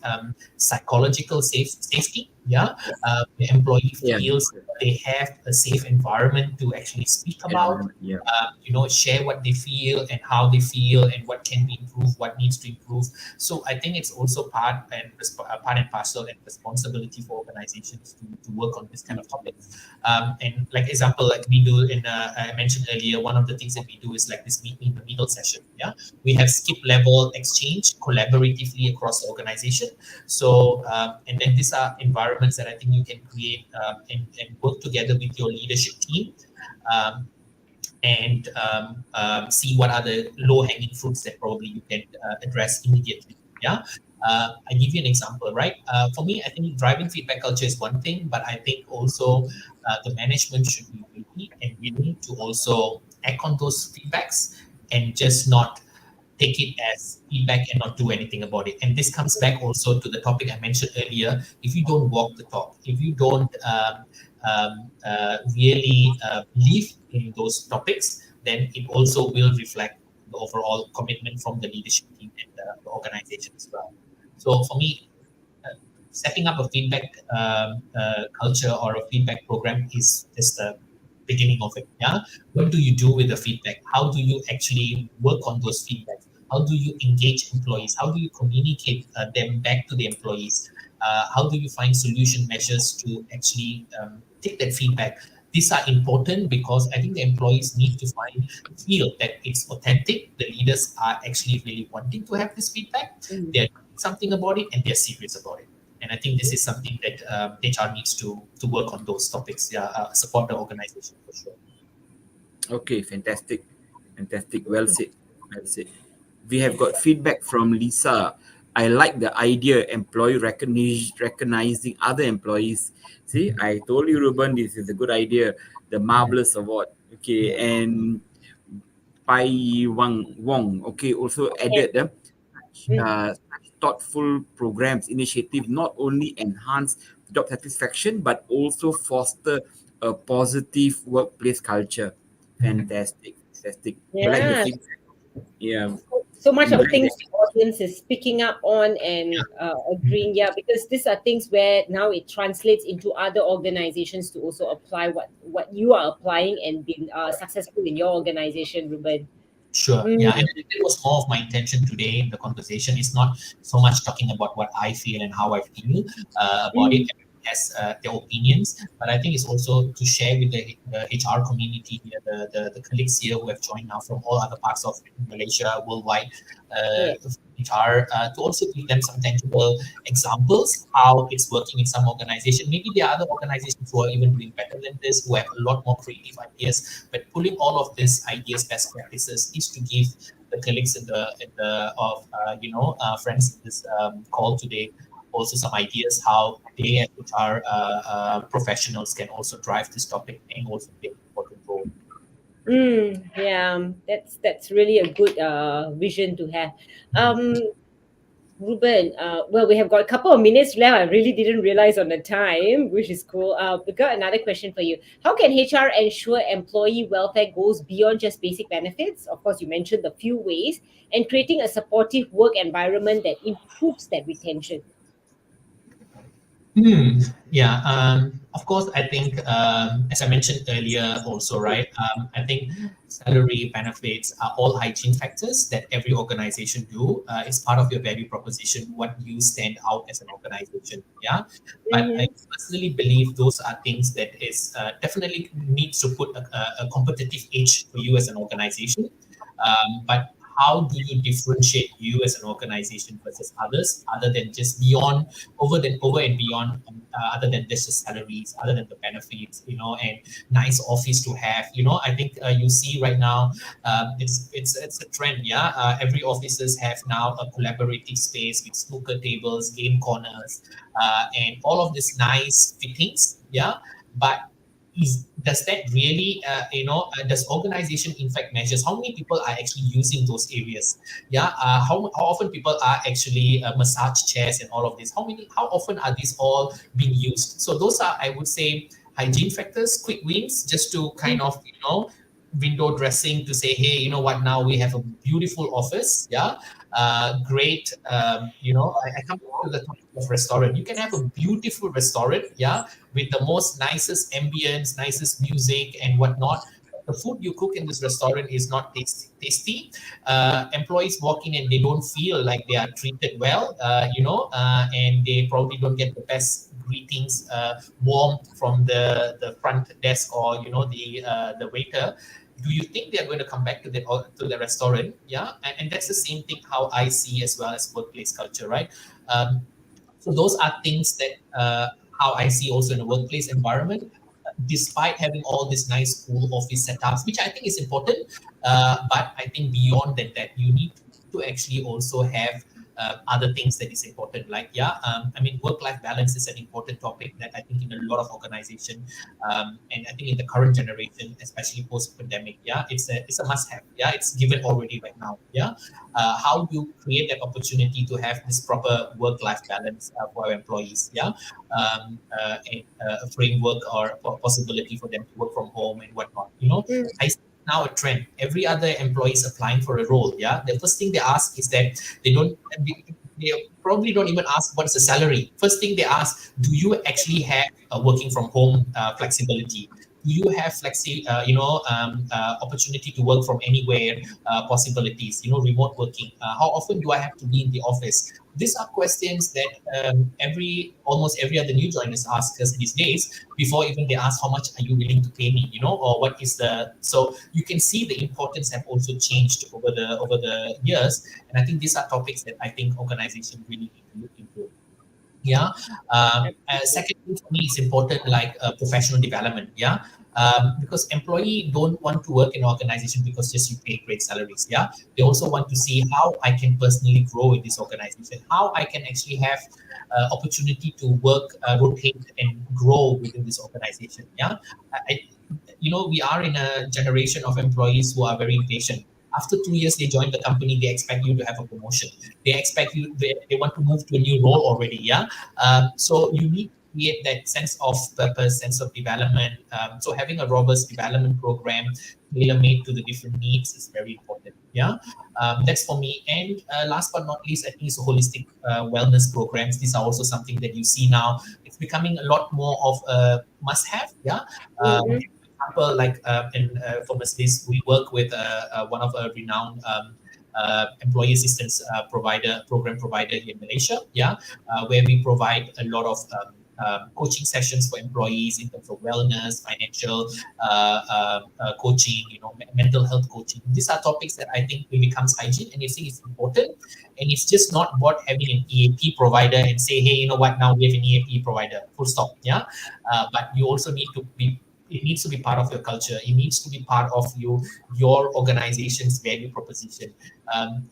psychological safety. The employee feels they have a safe environment to actually speak about, share what they feel and how they feel and what can be improved, what needs to improve. So I think it's also part and parcel and responsibility for organizations to work on this kind of topics. And like example, like we do I mentioned earlier, one of the things that we do is like this meet in the middle session. We have skip level exchange collaboratively across the organization. So and then these are environments that I think you can create and work together with your leadership team and see what are the low-hanging fruits that probably you can address immediately. I give you an example, right? For me, I think driving feedback culture is one thing, but I think also the management should be ready and willing to also act on those feedbacks and just not take it as feedback and not do anything about it. And this comes back also to the topic I mentioned earlier. If you don't walk the talk, if you don't really believe in those topics, then it also will reflect the overall commitment from the leadership team and the organization as well. So for me, setting up a feedback culture or a feedback program is just the beginning of it. Yeah. What do you do with the feedback? How do you actually work on those feedbacks? How do you engage employees? How do you communicate them back to the employees? How do you find solution measures to actually take that feedback? These are important because I think the employees need to feel that it's authentic. The leaders are actually really wanting to have this feedback. They're doing something about it and they're serious about it. And I think this is something that HR needs to work on those topics. Yeah, support the organization for sure. Okay, fantastic. Fantastic. Well said. Well said. We have got feedback from Lisa. I like the idea employee recognizing other employees. See, I told you, Ruben, this is a good idea. The marvelous award. Okay, and Pai Wong. Okay, also added thoughtful programs initiative not only enhance job satisfaction but also foster a positive workplace culture. Fantastic, fantastic. Glad the Yeah. feedback. Yeah, So much I'm of glad things that. the audience is picking up on and agreeing. Yeah, because these are things where now it translates into other organizations to also apply what you are applying and being successful in your organization, Ruben. Sure. Mm, Yeah. And it was more of my intention today in the conversation. It's not so much talking about what I feel and how I feel about it. mm, Everyone has their opinions, but I think it's also to share with the HR community, the colleagues here who have joined now from all other parts of Malaysia, worldwide, yeah. HR, to also give them some tangible examples how it's working in some organization. Maybe there are other organizations who are even doing better than this, who have a lot more creative ideas. But pulling all of these ideas, best practices, is to give the colleagues in the of friends in this call today also some ideas how they as HR professionals can also drive this topic and also play an important role. Yeah, that's really a good vision to have. Um, Ruben, well, we have got a couple of minutes left. I really didn't realize on the time, which is cool. We got another question for you. How can HR ensure employee welfare goes beyond just basic benefits? Of course, you mentioned the few ways, and creating a supportive work environment that improves that retention. Yeah, of course, I think, as I mentioned earlier, also, right? I think salary benefits are all hygiene factors that every organization do. It's part of your value proposition, what you stand out as an organization. Yeah, but I Mm-hmm. personally believe those are things that is definitely needs to put a competitive edge for you as an organization. But how do you differentiate you as an organization versus others, other than just beyond over and beyond, other than just the salaries, other than the benefits, and nice office to have. I think you see right now, it's a trend. Yeah, every offices have now a collaborative space with snooker tables, game corners, and all of these nice fittings. Yeah, but does that really does organization in fact measures how many people are actually using those areas? Yeah, how often people are actually massage chairs and all of this, how often are these all being used? So those are, I would say, hygiene factors, quick wins, just to kind of window dressing to say, hey, you know what, now we have a beautiful office. Yeah, great. I come back to the topic of restaurant. You can have a beautiful restaurant, yeah, with the most nicest ambience, nicest music and whatnot. The food you cook in this restaurant is not tasty. Employees walk in and they don't feel like they are treated well, and they probably don't get the best greetings, warm from the front desk or the waiter. Do you think they're going to come back to the restaurant? Yeah, and that's the same thing how I see as well as workplace culture, right? So those are things that how I see also in a workplace environment. Despite having all these nice cool office setups, which I think is important, but I think beyond that, you need to actually also have other things that is important. Like, I mean, work-life balance is an important topic that I think in a lot of organization, and I think in the current generation, especially post-pandemic, it's a must-have. It's given already right now. How you create that opportunity to have this proper work-life balance for our employees. A framework or a possibility for them to work from home and whatnot. Mm. I see now a trend. Every other employee is applying for a role. The first thing they ask is that they don't. They probably don't even ask what's the salary. First thing they ask, do you actually have a working from home flexibility? Do you have opportunity to work from anywhere, possibilities, remote working? How often do I have to be in the office? These are questions that almost every other new joiners ask us these days before even they ask how much are you willing to pay me, or what is so you can see the importance have also changed over the years. And I think these are topics that I think organizations really need to look into. Second thing for me is important, like professional development. Because employee don't want to work in an organization because just you pay great salaries. They also want to see how I can personally grow in this organization, how I can actually have opportunity to work, rotate and grow within this organization. We are in a generation of employees who are very impatient. After 2 years, they join the company, they expect you to have a promotion. They expect you, they want to move to a new role already. So you need to create that sense of purpose, sense of development. So having a robust development program tailor-made to the different needs is very important. That's for me. And last but not least, I think it's holistic wellness programs. These are also something that you see now. It's becoming a lot more of a must-have. Example, like for Mercedes, we work with one of a renowned employee assistance program provider here in Malaysia, where we provide a lot of coaching sessions for employees in terms of wellness, financial coaching, mental health coaching. These are topics that I think it becomes hygiene, and I think it's important. And it's just not about having an EAP provider and say, hey, you know what, now we have an EAP provider, full stop. But you also need to be, it needs to be part of your culture. It needs to be part of your organization's value proposition.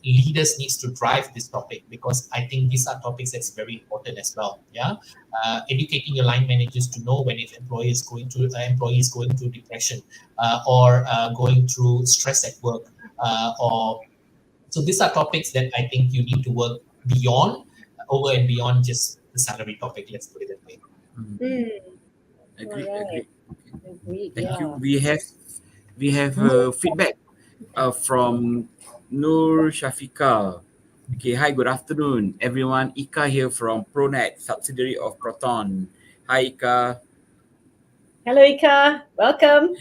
Leaders needs to drive this topic, because I think these are topics that's very important as well. Educating your line managers to know when if employee is going through depression, or going through stress at work, so these are topics that I think you need to work over and beyond just the salary topic. Let's put it that way. Agree. All right. Agree. Agreed. Thank you. Yeah. We have feedback from Nur Shafika. Okay, hi, good afternoon, everyone. Ika here from Pronet, subsidiary of Proton. Hi, Ika. Hello, Ika. Welcome.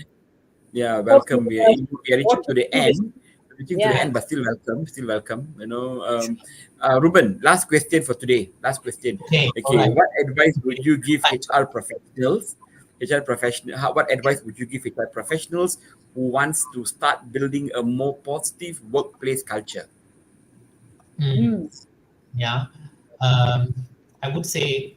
Yeah, welcome. We are reaching to the end. Yeah. But still welcome. Still welcome. Reuben, last question for today. Last question. Okay. Okay, what advice would you give HR professionals? What advice would you give HR professionals who wants to start building a more positive workplace culture? Yeah. I would say,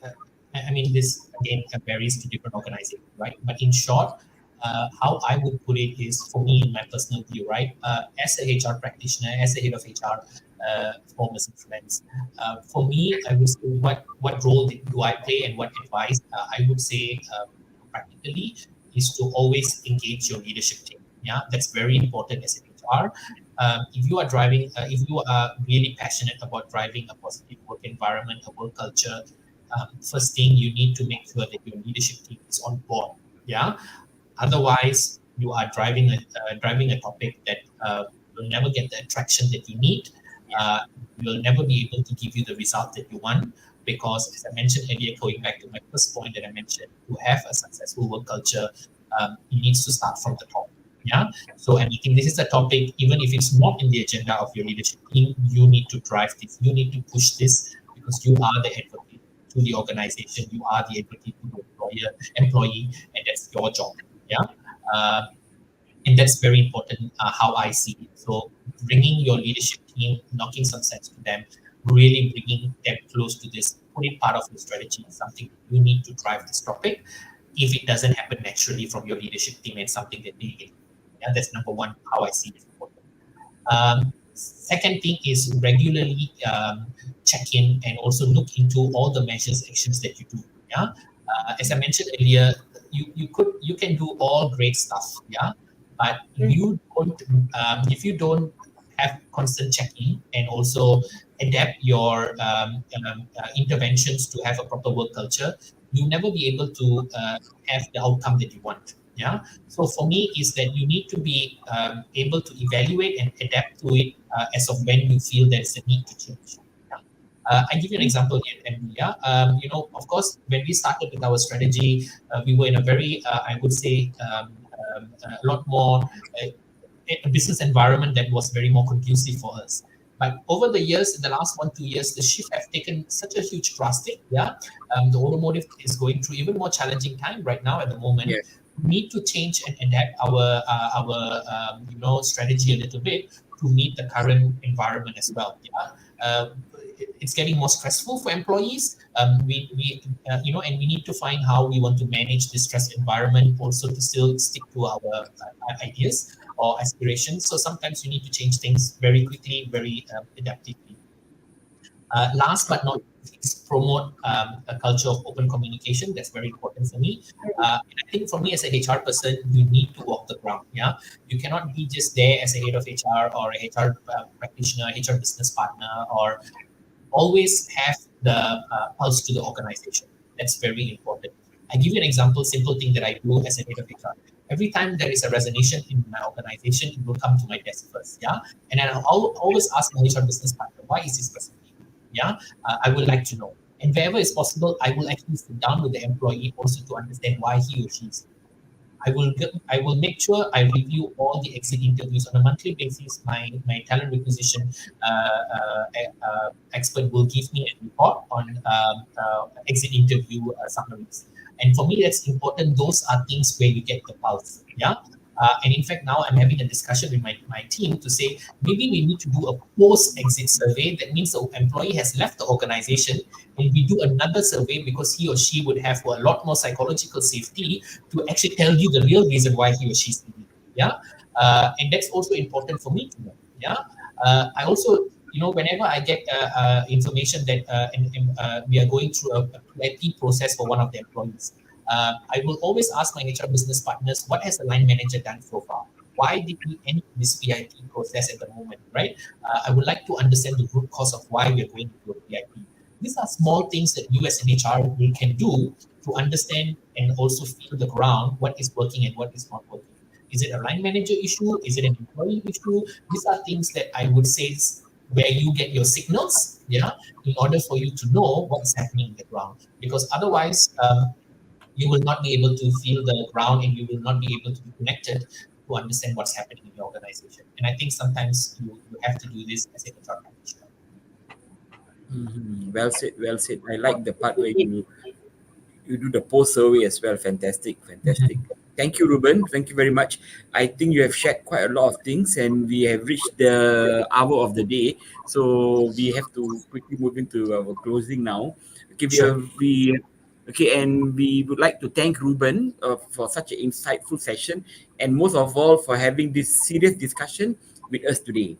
I mean, this again varies to different organizations, right? But in short, how I would put it is, for me, in my personal view, right? As a HR practitioner, as a head of HR for Mercedes-Benz, for me, I would say, what role do I play and what advice I would say practically is to always engage your leadership team. That's very important as an HR. If you are really passionate about driving a positive work environment, a work culture, first thing you need to make sure that your leadership team is on board. Otherwise, you are driving a topic that will never get the attraction that you need. Will never be able to give you the result that you want, because, as I mentioned earlier, going back to my first point that I mentioned, to have a successful work culture, it needs to start from the top. So, and I think this is a topic, even if it's not in the agenda of your leadership team, you need to drive this. You need to push this, because you are the advocate to the organization. You are the advocate to the employee, and that's your job. And that's very important, how I see it. So bringing your leadership team, knocking some sense to them, really bringing them close to this, put it part of your strategy, is something you need to drive this topic. If it doesn't happen naturally from your leadership team, it's something that they get. That's number one, how I see it important. Second thing is regularly check in and also look into all the measures, actions that you do. Yeah, as I mentioned earlier, you can do all great stuff. Yeah, but you don't if you don't have constant checking and also adapt your interventions to have a proper work culture, you'll never be able to have the outcome that you want. Yeah. So for me, is that you need to be able to evaluate and adapt to it as of when you feel there's a need to change. Yeah. I give you an example here, and yeah, of course, when we started with our strategy, we were in a very, I would say, a lot more a business environment that was very more conducive for us. But over the years, in the last 1-2 years, the shift have taken such a huge drastic. Yeah, the automotive is going through even more challenging time right now at the moment. Yeah. We need to change and adapt our strategy a little bit to meet the current environment as well. Yeah. It's getting more stressful for employees. And we need to find how we want to manage this stress environment, also to still stick to our ideas or aspirations. So sometimes you need to change things very quickly, very adaptively. Last but not least, promote a culture of open communication. That's very important for me. And I think for me as a HR person, you need to walk the ground. Yeah, you cannot be just there as a head of HR or a HR practitioner, HR business partner, or always have the pulse to the organization. That's very important. I give you an example, simple thing that I do as a head of HR. Every time there is a resignation in my organization, it will come to my desk first. Yeah. And then I'll always ask my HR business partner, why is this resignation? Yeah. I would like to know. And wherever is possible, I will actually sit down with the employee also to understand why he or she is. I will make sure I review all the exit interviews on a monthly basis. My talent requisition expert will give me a report on exit interview summaries. And for me, that's important. Those are things where you get the pulse. Yeah. And in fact, now I'm having a discussion with my team to say maybe we need to do a post-exit survey. That means the employee has left the organization, and we do another survey because he or she would have a lot more psychological safety to actually tell you the real reason why he or she is leaving. Yeah, and that's also important for me to know. Yeah, I also, whenever I get information that we are going through a PIP process for one of the employees, I will always ask my HR business partners, what has the line manager done so far? Why did we end this PIP process at the moment, right? I would like to understand the root cause of why we are going into a PIP. These are small things that you as an HR can do to understand and also feel the ground, what is working and what is not working. Is it a line manager issue? Is it an employee issue? These are things that I would say is where you get your signals, yeah, in order for you to know what is happening in the ground. Because otherwise, you will not be able to feel the ground and you will not be able to be connected to understand what's happening in your organization. And I think sometimes you have to do this as a HR practitioner. Well said, well said. I like the part where you do the post survey as well. Fantastic, fantastic. Thank you, Reuben. Thank you very much. I think you have shared quite a lot of things, and we have reached the hour of the day, so we have to quickly move into our closing now. Okay, Sure. and we would like to thank Reuben for such an insightful session, and most of all for having this serious discussion with us today.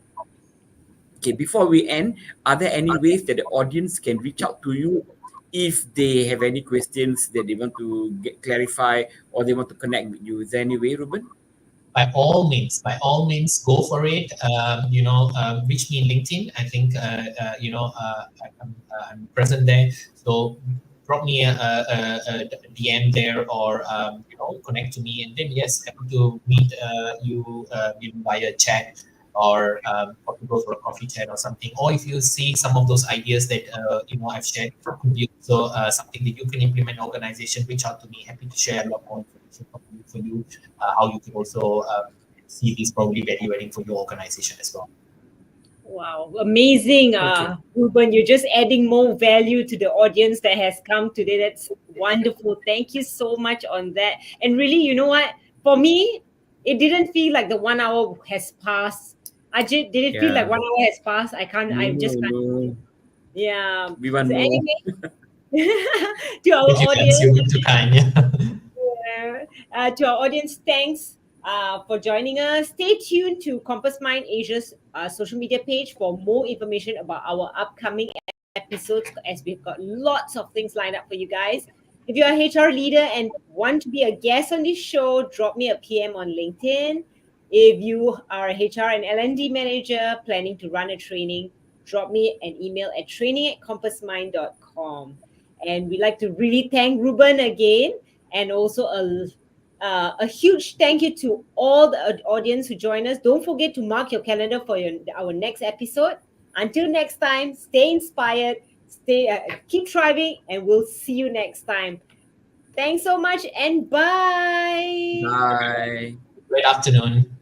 Okay, before we end, are there any ways that the audience can reach out to you if they have any questions that they want to get clarify or they want to connect with you? Is there any way, Reuben? By all means, go for it. Reach me in LinkedIn. I think I'm present there. So drop me a DM there, or connect to me, and then yes, happy to meet you via chat, or go for a coffee chat or something. Or if you see some of those ideas that I've shared with you, so something that you can implement in organization, reach out to me. Happy to share a lot more information for you, how you can also see these probably value adding for your organization as well. Wow, amazing. Okay. Reuben, you're just adding more value to the audience that has come today. That's wonderful. Thank you so much on that. And really, you know what? For me, it didn't feel like the 1 hour has passed. Ajit, did it feel like Yeah. 1 hour has passed? I No, just can't. no. Yeah. We want So more. anyway, to our Thank you, guys. audience, You've been too kind. Yeah. to our audience, thanks for joining us. Stay tuned to Compass Mind Asia's social media page for more information about our upcoming episodes, as we've got lots of things lined up for you guys. If you're a HR leader and want to be a guest on this show, drop me a PM on LinkedIn. If you are a HR and L&D manager planning to run a training, drop me an email at training@compassmind.com. And we'd like to really thank Reuben again, and also a huge thank you to all the audience who joined us. Don't forget to mark your calendar for our next episode. Until next time, stay inspired, keep thriving, and we'll see you next time. Thanks so much and bye. Bye. Great afternoon.